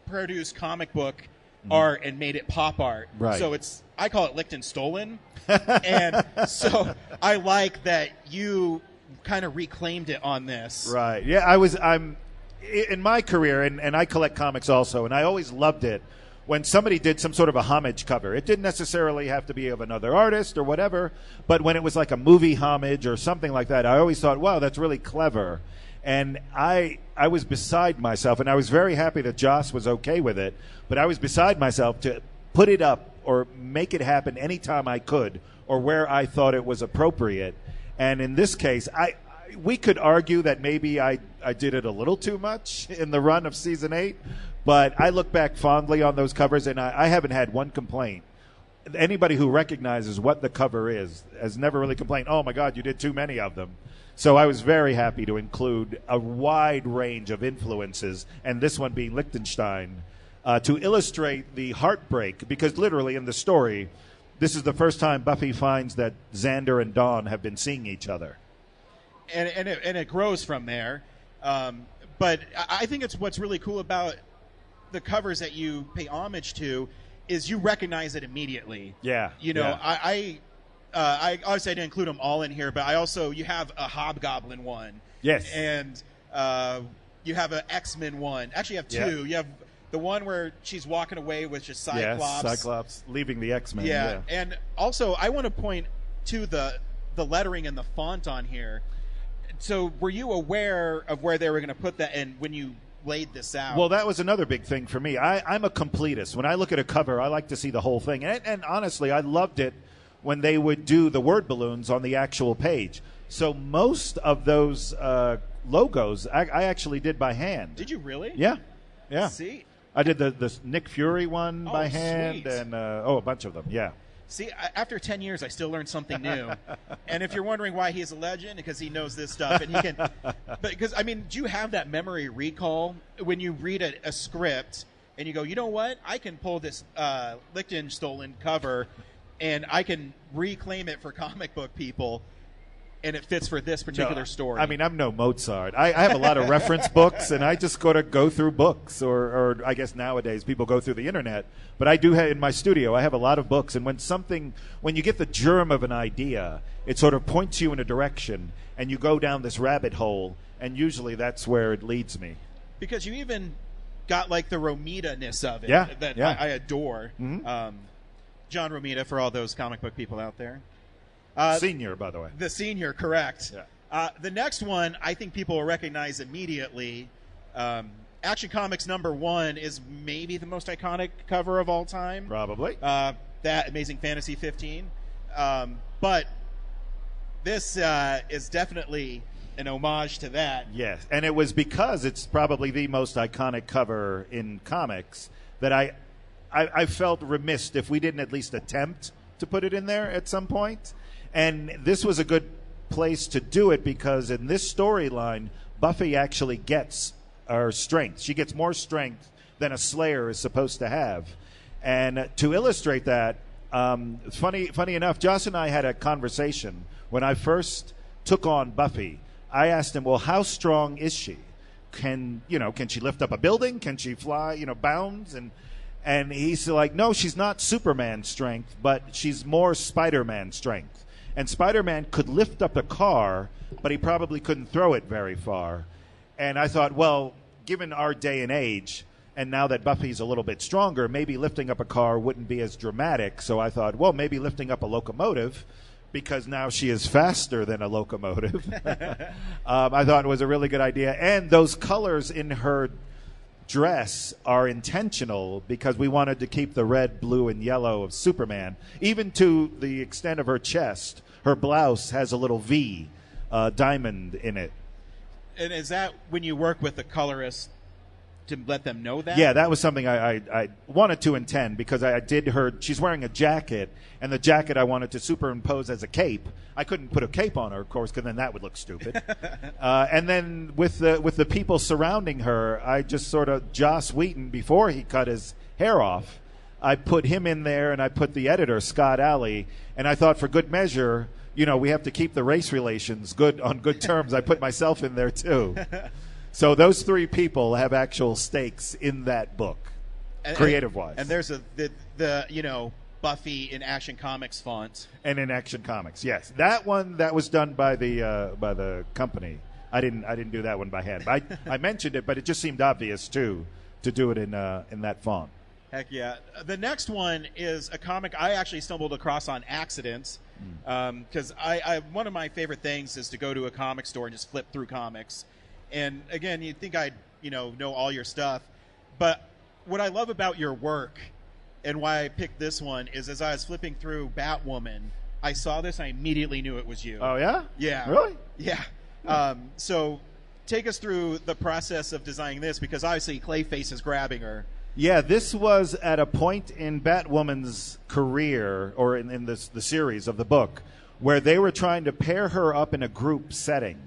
produced comic book art and made it pop art. Right. So I call it Lichtenstolen. And so I like that you kind of reclaimed it on this. Right. Yeah, I'm in my career, and I collect comics also, and I always loved it when somebody did some sort of a homage cover. It didn't necessarily have to be of another artist or whatever, but when it was like a movie homage or something like that, I always thought, wow, that's really clever. And I was beside myself, and I was very happy that Joss was okay with it, but I was beside myself to put it up or make it happen anytime I could or where I thought it was appropriate. And in this case, we could argue that maybe I did it a little too much in the run of season 8, but I look back fondly on those covers, and I haven't had one complaint. Anybody who recognizes what the cover is has never really complained, oh my God, you did too many of them. So I was very happy to include a wide range of influences, and this one being Liechtenstein, to illustrate the heartbreak, because literally in the story, this is the first time Buffy finds that Xander and Dawn have been seeing each other. And it grows from there. But I think it's what's really cool about the covers that you pay homage to is you recognize it immediately. Yeah. You know, yeah. I obviously I didn't include them all in here, but I also, you have a Hobgoblin one. Yes. And you have an X-Men one. Actually, you have two. Yeah. You have the one where she's walking away with just Cyclops. Yes, Cyclops leaving the X-Men. Yeah. And also, I want to point to the lettering and the font on here. So were you aware of where they were going to put that in when you laid this out? Well, that was another big thing for me. I'm a completist. When I look at a cover, I like to see the whole thing. And honestly, I loved it when they would do the word balloons on the actual page. So most of those logos I actually did by hand. Did you really? Yeah. Yeah. See? I did the Nick Fury one by hand, sweet. and a bunch of them. Yeah. See, after 10 years, I still learned something new. And if you're wondering why he's a legend, because he knows this stuff, and he can. But because I mean, do you have that memory recall when you read a script and you go, you know what? I can pull this Liechtenstein cover, and I can reclaim it for comic book people. And it fits for this particular story. I mean, I'm no Mozart. I have a lot of reference books, and I just got to go through books, or I guess nowadays people go through the internet. But I do have, in my studio, I have a lot of books, and when you get the germ of an idea, it sort of points you in a direction, and you go down this rabbit hole, and usually that's where it leads me. Because you even got like the Romita-ness of it that I adore. Mm-hmm. John Romita, for all those comic book people out there. Senior, by the way. The senior, correct. Yeah. The next one, I think people will recognize immediately. Action Comics #1 is maybe the most iconic cover of all time. Probably. That Amazing Fantasy 15. But this is definitely an homage to that. Yes, and it was because it's probably the most iconic cover in comics that I felt remiss if we didn't at least attempt to put it in there at some point. And this was a good place to do it because in this storyline, Buffy actually gets her strength. She gets more strength than a Slayer is supposed to have. And to illustrate that, funny enough, Joss and I had a conversation when I first took on Buffy. I asked him, well, how strong is she? Can she lift up a building? Can she fly, bounds? And he's like, no, she's not Superman strength, but she's more Spider-Man strength. And Spider-Man could lift up a car, but he probably couldn't throw it very far. And I thought, well, given our day and age, and now that Buffy's a little bit stronger, maybe lifting up a car wouldn't be as dramatic. So I thought, well, maybe lifting up a locomotive, because now she is faster than a locomotive. I thought it was a really good idea. And those colors in her dress are intentional because we wanted to keep the red, blue, and yellow of Superman. Even to the extent of her chest, her blouse has a little V diamond in it. And is that when you work with the colorist to let them know that? Yeah, that was something I wanted to intend because I did her. She's wearing a jacket, and the jacket I wanted to superimpose as a cape. I couldn't put a cape on her, of course, because then that would look stupid. And then with the people surrounding her, I just sort of Joss Wheaton before he cut his hair off. I put him in there, and I put the editor Scott Alley, and I thought for good measure, we have to keep the race relations on good terms. I put myself in there too. So those three people have actual stakes in that book, creative-wise. And there's the Buffy in Action Comics font. And in Action Comics, yes, that one that was done by the company. I didn't do that one by hand. I mentioned it, but it just seemed obvious too to do it in that font. Heck yeah! The next one is a comic I actually stumbled across on accident because I one of my favorite things is to go to a comic store and just flip through comics. And again, you'd think I'd know all your stuff, but what I love about your work and why I picked this one is as I was flipping through Batwoman, I saw this and I immediately knew it was you. Oh yeah? Yeah. Really? Yeah. So take us through the process of designing this, because obviously Clayface is grabbing her. Yeah, this was at a point in Batwoman's career, or in the series of the book, where they were trying to pair her up in a group setting.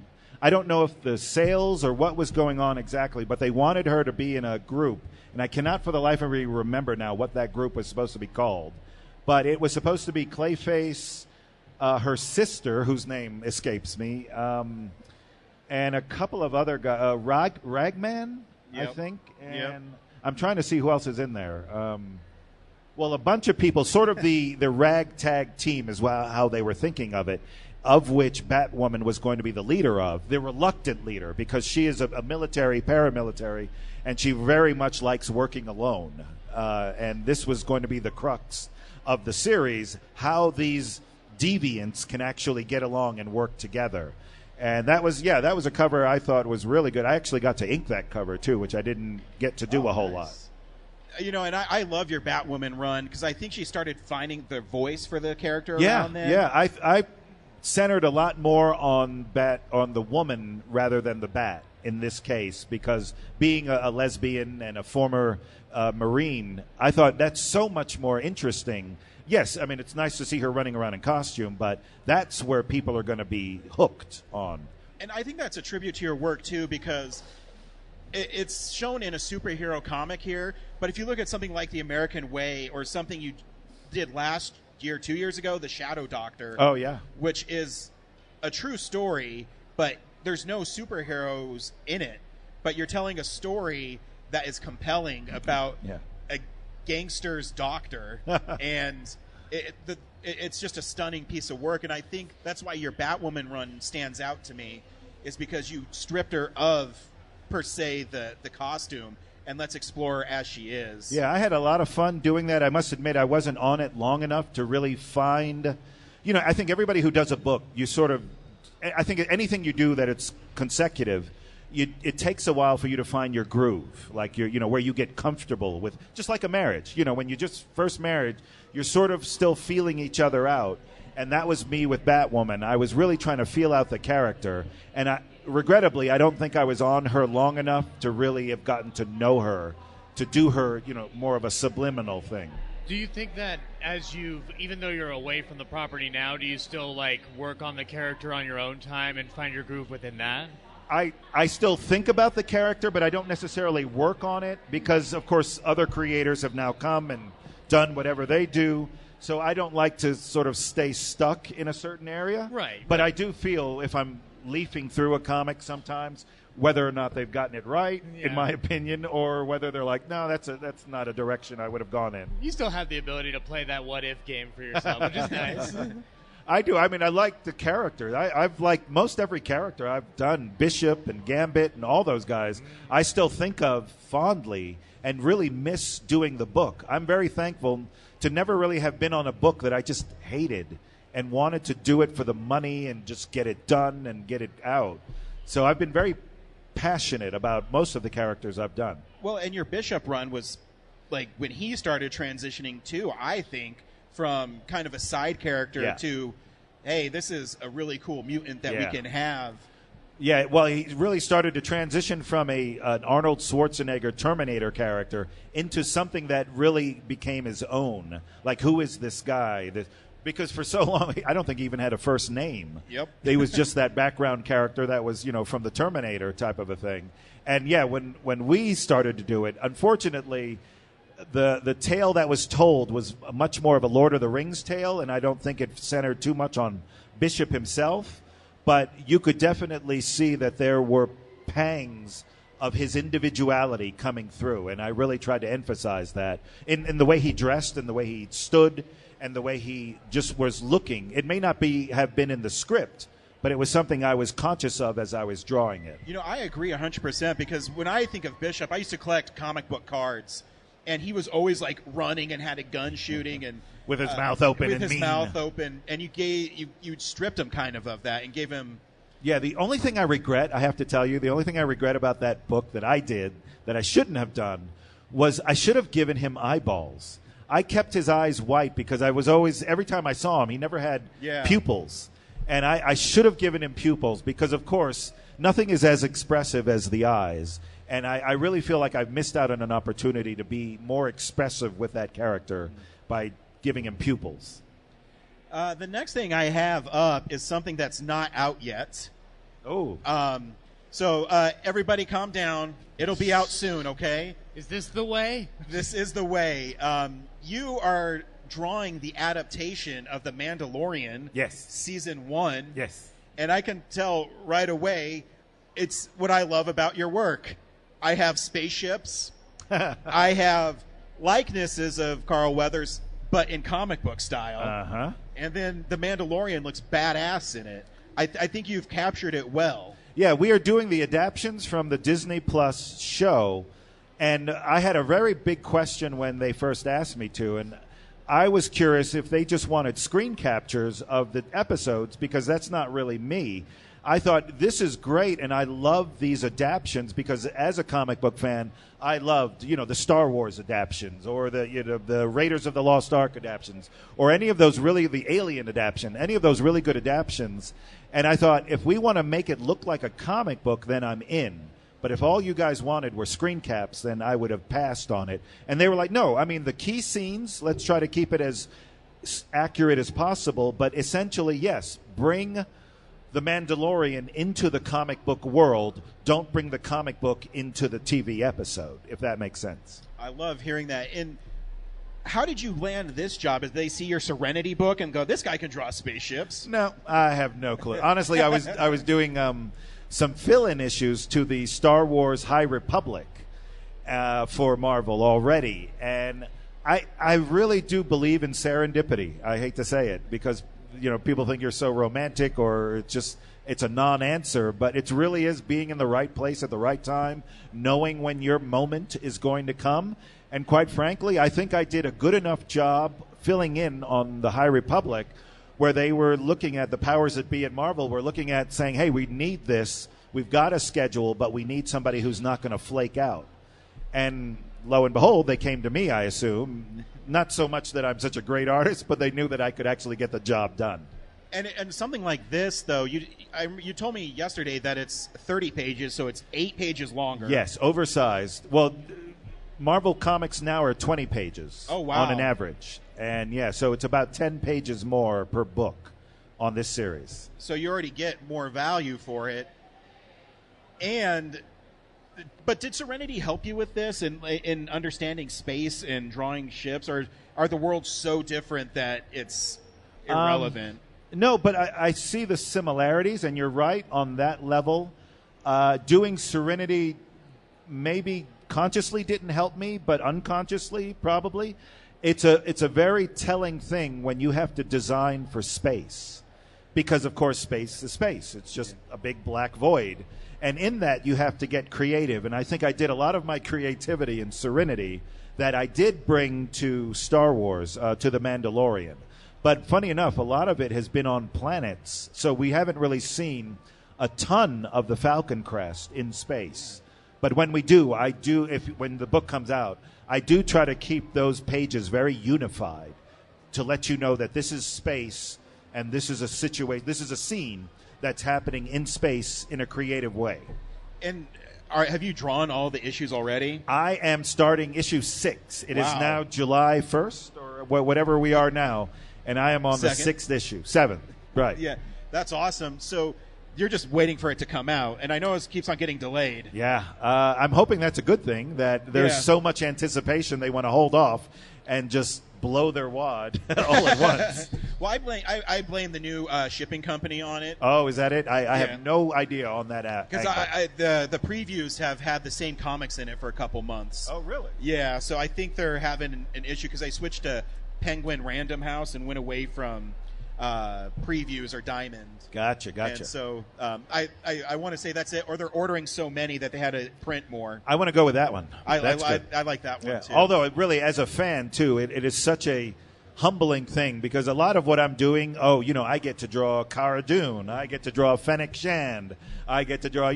I don't know if the sales or what was going on exactly, but they wanted her to be in a group. And I cannot for the life of me remember now what that group was supposed to be called. But it was supposed to be Clayface, her sister, whose name escapes me, and a couple of other guys, Ragman, I think. And I'm trying to see who else is in there. Well, a bunch of people, sort of the ragtag team is how they were thinking of it, of which Batwoman was going to be the leader of, the reluctant leader, because she is a paramilitary, and she very much likes working alone. And this was going to be the crux of the series, how these deviants can actually get along and work together. And that was a cover I thought was really good. I actually got to ink that cover, too, which I didn't get to do a whole lot. And I love your Batwoman run, because I think she started finding the voice for the character around then. Yeah, I centered a lot more on the woman rather than the bat in this case, because being a lesbian and a former Marine, I thought that's so much more interesting. Yes, I mean, it's nice to see her running around in costume, but that's where people are going to be hooked on. And I think that's a tribute to your work, too, because it's shown in a superhero comic here, but if you look at something like The American Way, or something you did last year, 2 years ago, The Shadow Doctor. Oh, yeah. Which is a true story, but there's no superheroes in it. But you're telling a story that is compelling about a gangster's doctor, and it's just a stunning piece of work. And I think that's why your Batwoman run stands out to me, is because you stripped her of, per se, the costume, and let's explore her as she is. Yeah, I had a lot of fun doing that. I must admit, I wasn't on it long enough to really find... I think everybody who does a book, I think anything you do that it's consecutive, it takes a while for you to find your groove, like where you get comfortable with, just like a marriage. When you just first married, you're sort of still feeling each other out. And that was me with Batwoman. I was really trying to feel out the character. And regrettably, I don't think I was on her long enough to really have gotten to know her, to do her, more of a subliminal thing. Do you think that even though you're away from the property now, do you still work on the character on your own time and find your groove within that? I still think about the character, but I don't necessarily work on it because, of course, other creators have now come and done whatever they do. So I don't like to sort of stay stuck in a certain area. Right. But I do feel if I'm leafing through a comic sometimes, whether or not they've gotten it right, in my opinion, or whether they're like, no, that's not a direction I would have gone in. You still have the ability to play that what-if game for yourself, which is nice. I do. I mean, I like the character. I've liked most every character I've done, Bishop and Gambit and all those guys. I still think of fondly and really miss doing the book. I'm very thankful to never really have been on a book that I just hated and wanted to do it for the money and just get it done and get it out. So I've been very passionate about most of the characters I've done. Well, and your Bishop run was when he started transitioning too, I think, from kind of a side character to, hey, this is a really cool mutant that we can have. Yeah, well, he really started to transition from an Arnold Schwarzenegger Terminator character into something that really became his own. Like, who is this guy? Because for so long, I don't think he even had a first name. Yep. He was just that background character that was, from the Terminator type of a thing. And, yeah, when we started to do it, unfortunately, the tale that was told was much more of a Lord of the Rings tale, and I don't think it centered too much on Bishop himself. But you could definitely see that there were pangs of his individuality coming through, and I really tried to emphasize that in the way he dressed and the way he stood and the way he just was looking. It may not have been in the script, but it was something I was conscious of as I was drawing it. You know, I agree 100% because when I think of Bishop, I used to collect comic book cards, and he was always like running and had a gun shooting and with his mouth open, with and his mean. mouth open, and you stripped him kind of that and gave him. Yeah, the only thing I regret, I have to tell you, the only thing I regret about that book that I did that I shouldn't have done was I should have given him eyeballs. I kept his eyes white because I was always, every time I saw him, he never had pupils. And I should have given him pupils because, of course, nothing is as expressive as the eyes. And I really feel like I've missed out on an opportunity to be more expressive with that character by giving him pupils. The next thing I have up is something that's not out yet. Oh. So everybody calm down. It'll be out soon, okay? Is this the way? This is the way. You are drawing the adaptation of The Mandalorian. Yes. Season 1. Yes. And I can tell right away it's what I love about your work. I have spaceships. I have likenesses of Carl Weathers, but in comic book style. Uh-huh. And then The Mandalorian looks badass in it. I think you've captured it well. Yeah, we are doing the adaptions from the Disney Plus show, and I had a very big question when they first asked me to, and I was curious if they just wanted screen captures of the episodes, because that's not really me. I thought, this is great, and I love these adaptions because as a comic book fan, I loved, the Star Wars adaptions or the Raiders of the Lost Ark adaptions or any of those the Alien adaptation, any of those really good adaptions. And I thought, if we want to make it look like a comic book, then I'm in. But if all you guys wanted were screen caps, then I would have passed on it. And they were like, no, I mean, the key scenes, let's try to keep it as accurate as possible. But essentially, yes, bring The Mandalorian into the comic book world. Don't bring the comic book into the TV episode, if that makes sense. I love hearing that. And how did you land this job? Did they see your Serenity book and go, this guy can draw spaceships? No, I have no clue. Honestly, I was doing some fill-in issues to the Star Wars High Republic for Marvel already. And I really do believe in serendipity. I hate to say it because people think you're so romantic or it's a non-answer, but it really is being in the right place at the right time, knowing when your moment is going to come. And quite frankly, I think I did a good enough job filling in on the High Republic where they were looking at the powers that be at Marvel were looking at saying, hey, we need this. We've got a schedule, but we need somebody who's not going to flake out. And lo and behold, they came to me, I assume. Not so much that I'm such a great artist, but they knew that I could actually get the job done. And something like this, though, you told me yesterday that it's 30 pages, so it's 8 pages longer. Yes, oversized. Well, Marvel Comics now are 20 pages on an average. And, yeah, so it's about 10 pages more per book on this series. So you already get more value for it. But did Serenity help you with this in understanding space and drawing ships, or are the worlds so different that it's irrelevant? No, but I see the similarities, and you're right on that level. Doing Serenity maybe consciously didn't help me, but unconsciously probably. It's a very telling thing when you have to design for space, because of course space is space. It's just a big black void. And in that, you have to get creative. And I think I did a lot of my creativity in Serenity that I did bring to Star Wars, to The Mandalorian. But funny enough, a lot of it has been on planets. So we haven't really seen a ton of the Falcon Crest in space. But when we do, when the book comes out, I do try to keep those pages very unified to let you know that this is space and this is a scene that's happening in space in a creative way. And have you drawn all the issues already? I am starting issue 6. It is now July 1st or whatever we are now, and I am on the 6th issue. 7th, right. Yeah, that's awesome. So you're just waiting for it to come out, and I know it keeps on getting delayed. Yeah, I'm hoping that's a good thing, that there's so much anticipation they want to hold off and just blow their wad all at once. Well, I blame the new shipping company on it. Oh, is that it? I have no idea on that app. Because the previews have had the same comics in it for a couple months. Oh, really? Yeah, so I think they're having an issue because I switched to Penguin Random House and went away from previews or Diamond. Gotcha. And so I want to say that's it. Or they're ordering so many that they had to print more. I want to go with that one. I Good. like that one Yeah. too. Although it really, as a fan too, it is such a humbling thing because a lot of what I'm doing, I get to draw Cara Dune, I get to draw Fennec Shand, I get to draw,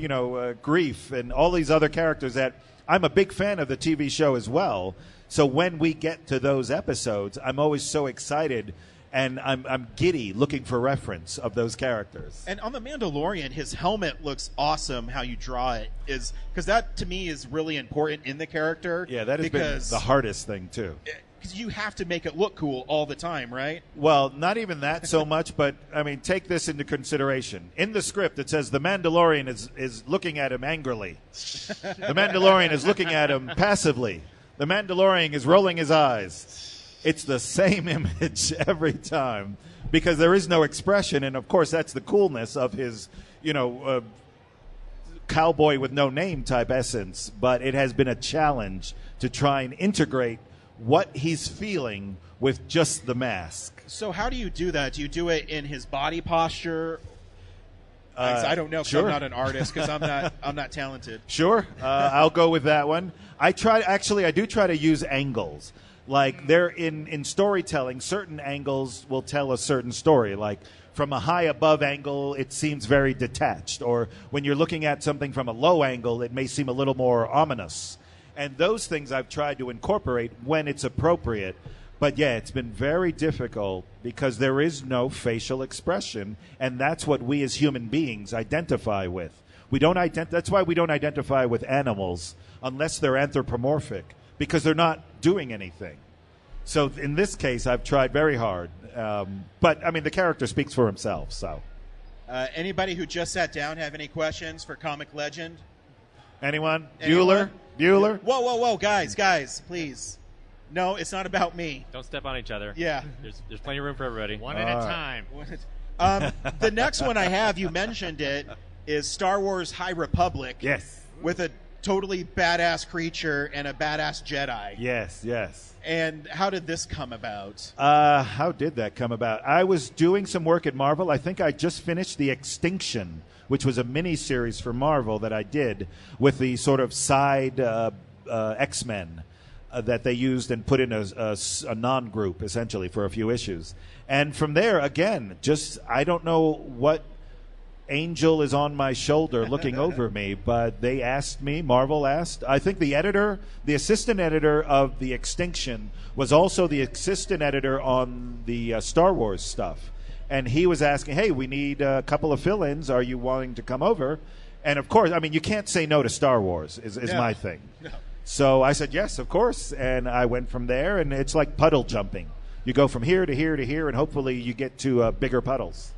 Grief and all these other characters that I'm a big fan of the TV show as well. So when we get to those episodes, I'm always so excited and I'm giddy looking for reference of those characters. And on The Mandalorian, his helmet looks awesome. How you draw it is because that to me is really important in the character. Yeah, that has been the hardest thing too. Because you have to make it look cool all the time, right? Well, not even that so much, but I mean, take this into consideration. In the script, it says the Mandalorian is looking at him angrily. The Mandalorian is looking at him passively. The Mandalorian is rolling his eyes. It's the same image every time because there is no expression, and of course, that's the coolness of his, cowboy with no name type essence. But it has been a challenge to try and integrate what he's feeling with just the mask. So how do you do that? Do you do it in his body posture? I don't know because sure. I'm not an artist because I'm not talented. Sure, I'll go with that one. I do try to use angles. Like they're in storytelling, certain angles will tell a certain story. Like from a high above angle, it seems very detached. Or when you're looking at something from a low angle, it may seem a little more ominous. And those things I've tried to incorporate when it's appropriate. But yeah, it's been very difficult because there is no facial expression, and that's what we as human beings identify with. That's why we don't identify with animals unless they're anthropomorphic, because they're not doing anything. So in this case, I've tried very hard. But, I mean, the character speaks for himself, so. Anybody who just sat down have any questions for Comic Legend? Anyone? Anyone? Bueller? Whoa, guys, please. No, it's not about me. Don't step on each other. Yeah. There's plenty of room for everybody. One at a time. The next one I have, you mentioned it, is Star Wars High Republic. Yes. With a totally badass creature and a badass Jedi. Yes. And how did this come about? How did that come about? I was doing some work at Marvel. I think I just finished The Extinction, which was a mini-series for Marvel that I did with the sort of side X-Men that they used and put in a non-group, essentially, for a few issues. And from there, again, I don't know what angel is on my shoulder looking over me, but Marvel asked. I think the assistant editor of The Extinction was also the assistant editor on the Star Wars stuff. And he was asking, hey, we need a couple of fill-ins. Are you wanting to come over? And, of course, I mean, you can't say no to Star Wars is my thing. No. So I said, yes, of course. And I went from there, and it's like puddle jumping. You go from here to here to here, and hopefully you get to bigger puddles.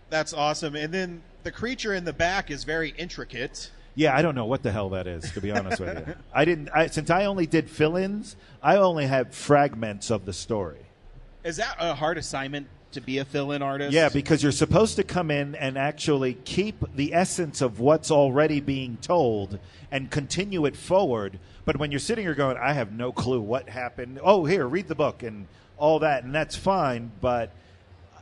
That's awesome. And then the creature in the back is very intricate. Yeah, I don't know what the hell that is, to be honest with you. Since I only did fill-ins, I only have fragments of the story. Is that a hard assignment to be a fill-in artist? Yeah, because you're supposed to come in and actually keep the essence of what's already being told and continue it forward. But when you're sitting here going, I have no clue what happened. Oh, here, read the book and all that, and that's fine. But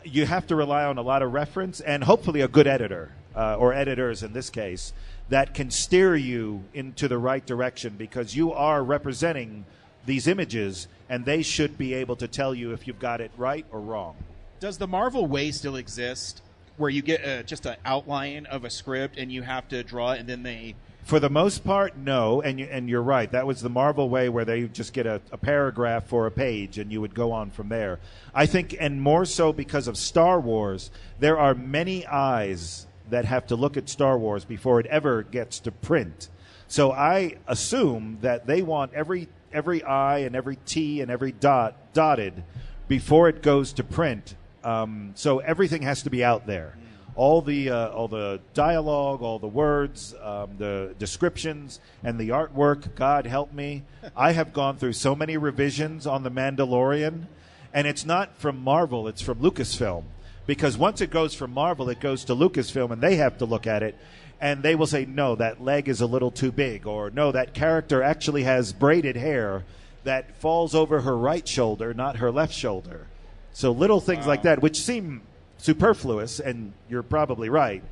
you have to rely on a lot of reference and hopefully a good editor, or editors in this case, that can steer you into the right direction because you are representing these images, and they should be able to tell you if you've got it right or wrong. Does the Marvel way still exist, where you get just an outline of a script and you have to draw it, and then they... For the most part, no, and you're right. That was the Marvel way where they just get a paragraph for a page, and you would go on from there. I think, and more so because of Star Wars, there are many eyes that have to look at Star Wars before it ever gets to print. So I assume that they want every I and every T and every dot dotted before it goes to print. So everything has to be out there. All the dialogue, all the words, the descriptions, and the artwork. God help me. I have gone through so many revisions on The Mandalorian, and it's not from Marvel, it's from Lucasfilm. Because once it goes from Marvel, it goes to Lucasfilm, and they have to look at it. And they will say, no, that leg is a little too big, or no, that character actually has braided hair. that falls over her right shoulder, not her left shoulder. So little things like that, which seem superfluous, and you're probably right.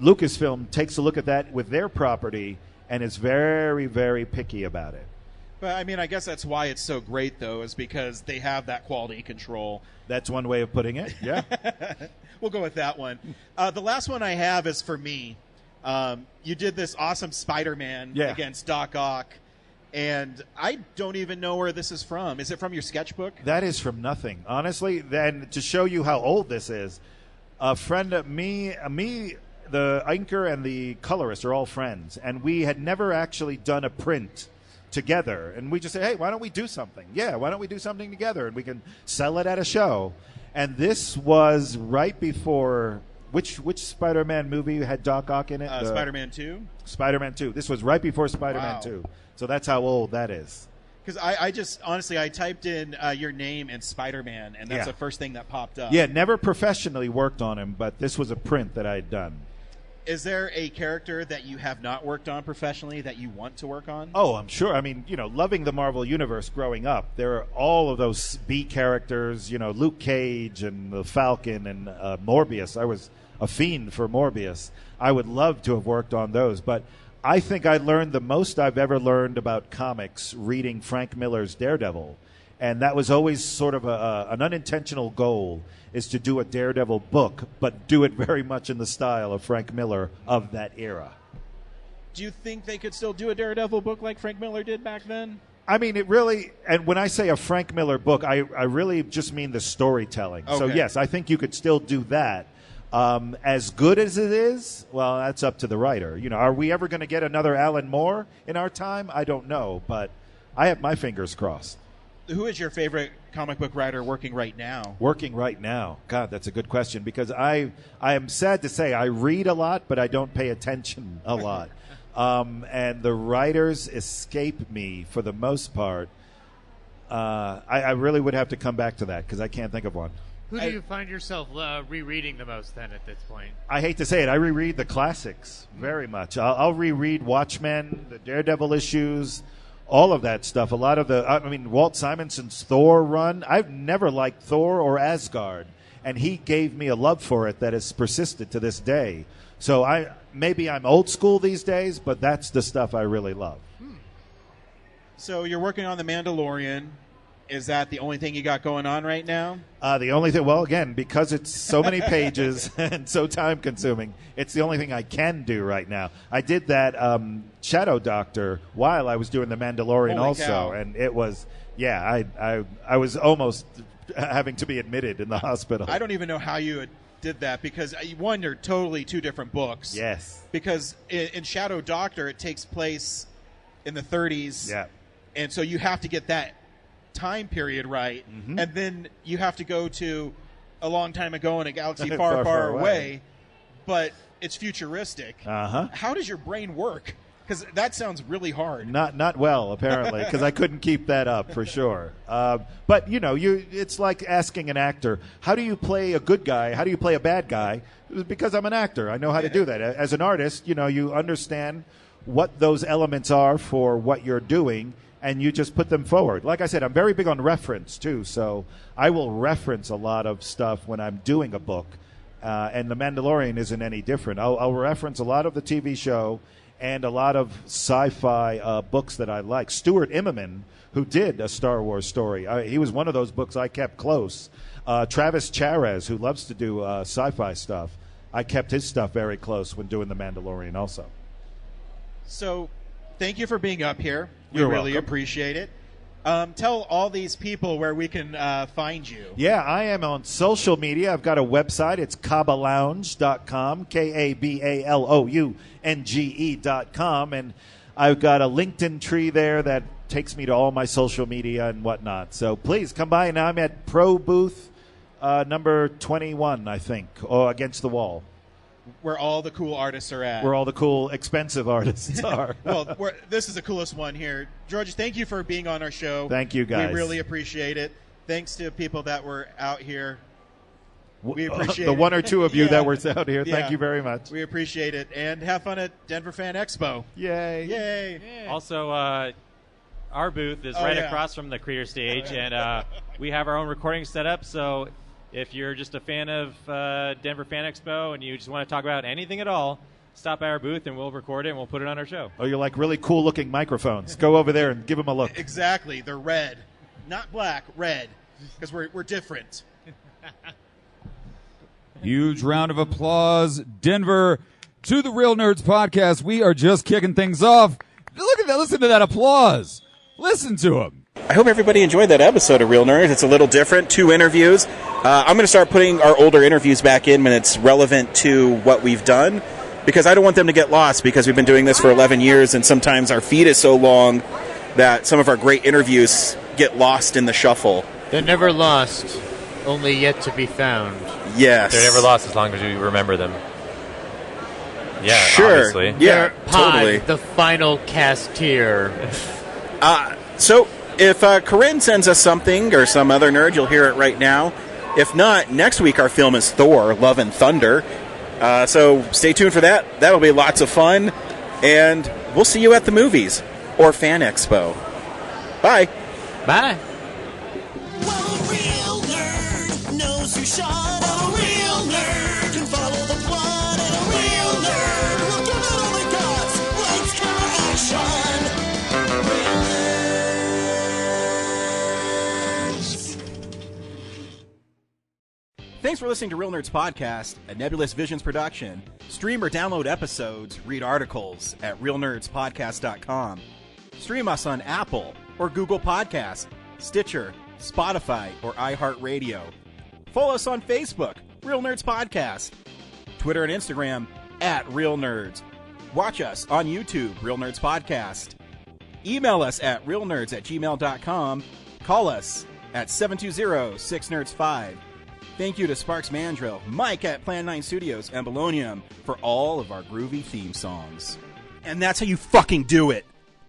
Lucasfilm takes a look at that with their property and is very, very picky about it. But I mean, I guess that's why it's so great, though, is because they have that quality control. That's one way of putting it. Yeah. We'll go with that one. The last one I have is for me. You did this awesome Spider-Man against Doc Ock, and I don't even know where this is from. Is it from your sketchbook? That is from nothing. Honestly, then to show you how old this is, a friend of me, the inker and the colorist are all friends, and we had never actually done a print together. And we just say, hey, why don't we do something? Yeah, why don't we do something together, and we can sell it at a show. And this was right before... Which Spider-Man movie had Doc Ock in it? Spider-Man 2? Spider-Man 2. This was right before Spider-Man 2. So that's how old that is. Because I just, honestly, I typed in your name and Spider-Man, and that's the first thing that popped up. Yeah, never professionally worked on him, but this was a print that I had done. Is there a character that you have not worked on professionally that you want to work on? Oh, I'm sure. I mean, loving the Marvel Universe growing up, there are all of those B characters, Luke Cage and the Falcon and Morbius. I was a fiend for Morbius. I would love to have worked on those, but I think I learned the most I've ever learned about comics reading Frank Miller's Daredevil. And that was always sort of an unintentional goal, is to do a Daredevil book, but do it very much in the style of Frank Miller of that era. Do you think they could still do a Daredevil book like Frank Miller did back then? I mean, it really, and when I say a Frank Miller book, I really just mean the storytelling. Okay. So, yes, I think you could still do that. As good as it is, well, that's up to the writer. Are we ever going to get another Alan Moore in our time? I don't know, but I have my fingers crossed. Who is your favorite comic book writer working right now? Working right now? God, that's a good question, because I am sad to say I read a lot, but I don't pay attention a lot. And the writers escape me for the most part. I really would have to come back to that, because I can't think of one. Who do you find yourself rereading the most then at this point? I hate to say it. I reread the classics very much. I'll reread Watchmen, the Daredevil issues, all of that stuff. A lot of Walt Simonson's Thor run. I've never liked Thor or Asgard, and he gave me a love for it that has persisted to this day. So maybe I'm old school these days, but that's the stuff I really love. So you're working on The Mandalorian. Is that the only thing you got going on right now? The only thing, well, again, because it's so many pages and so time-consuming, it's the only thing I can do right now. I did that Shadow Doctor while I was doing The Mandalorian also, and it was, I was almost having to be admitted in the hospital. I don't even know how you did that, because, one, they're totally two different books. Yes. Because in Shadow Doctor, it takes place in the 30s. Yeah. And so you have to get that time period right, and then you have to go to a long time ago in a galaxy far, far away, but it's futuristic. How does your brain work? Because that sounds really hard. Not well, apparently, because I couldn't keep that up for sure. But it's like asking an actor, how do you play a good guy? How do you play a bad guy? Because I'm an actor. I know how to do that. As an artist, you understand what those elements are for what you're doing, and you just put them forward. Like I said, I'm very big on reference, too, so I will reference a lot of stuff when I'm doing a book, and The Mandalorian isn't any different. I'll reference a lot of the TV show and a lot of sci-fi books that I like. Stuart Immonen, who did a Star Wars story, he was one of those books I kept close. Travis Charez, who loves to do sci-fi stuff, I kept his stuff very close when doing The Mandalorian also. So, thank you for being up here. You're we really welcome. appreciate it. Tell all these people where we can find you. Yeah, I am on social media. I've got a website. It's kabalounge.com, KABALOUNGE.com. And I've got a LinkedIn tree there that takes me to all my social media and whatnot. So please come by. And I'm at Pro Booth number 21, I think, or Against the Wall. Where all the cool artists are at. Where all the cool, expensive artists are. Well, this is the coolest one here. George, thank you for being on our show. Thank you, guys. We really appreciate it. Thanks to people that were out here. We appreciate the it. one or two of you that were out here. Thank you very much. We appreciate it. And have fun at Denver FanExpo. Yay. Yay. Also, our booth is right across from the creator stage, and we have our own recording setup. So if you're just a fan of Denver FanExpo and you just want to talk about anything at all, stop by our booth and we'll record it and we'll put it on our show. Oh, you like really cool-looking microphones. Go over there and give them a look. Exactly. They're red. Not black, red. Because we're different. Huge round of applause, Denver, to the Real Nerds podcast. We are just kicking things off. Look at that. Listen to that applause. Listen to them. I hope everybody enjoyed that episode of Real Nerds. It's a little different. 2 interviews. I'm going to start putting our older interviews back in when it's relevant to what we've done, because I don't want them to get lost, because we've been doing this for 11 years, and sometimes our feed is so long that some of our great interviews get lost in the shuffle. They're never lost, only yet to be found. Yes. They're never lost as long as you remember them. Yeah, sure. obviously. Yeah, Pod, totally. the final cast here. So if Corinne sends us something or some other nerd, you'll hear it right now. If not, next week our film is Thor, Love and Thunder. So stay tuned for that. That'll be lots of fun. And we'll see you at the movies or FanExpo. Bye. Bye. Well, a real nerd knows who shot. A real nerd can follow the plot. And a real nerd will give it all they got. Lights, camera, action. Real nerds. Thanks for listening to Real Nerds Podcast, a Nebulous Visions production. Stream or download episodes, read articles at realnerdspodcast.com. Stream us on Apple or Google Podcasts, Stitcher, Spotify, or iHeartRadio. Follow us on Facebook, Real Nerds Podcast. Twitter and Instagram, at Real Nerds. Watch us on YouTube, Real Nerds Podcast. Email us at realnerds@gmail.com. Call us at 720-6nerds5. Thank you to Sparks Mandrill, Mike at Plan 9 Studios, and Bolognium for all of our groovy theme songs. And that's how you fucking do it.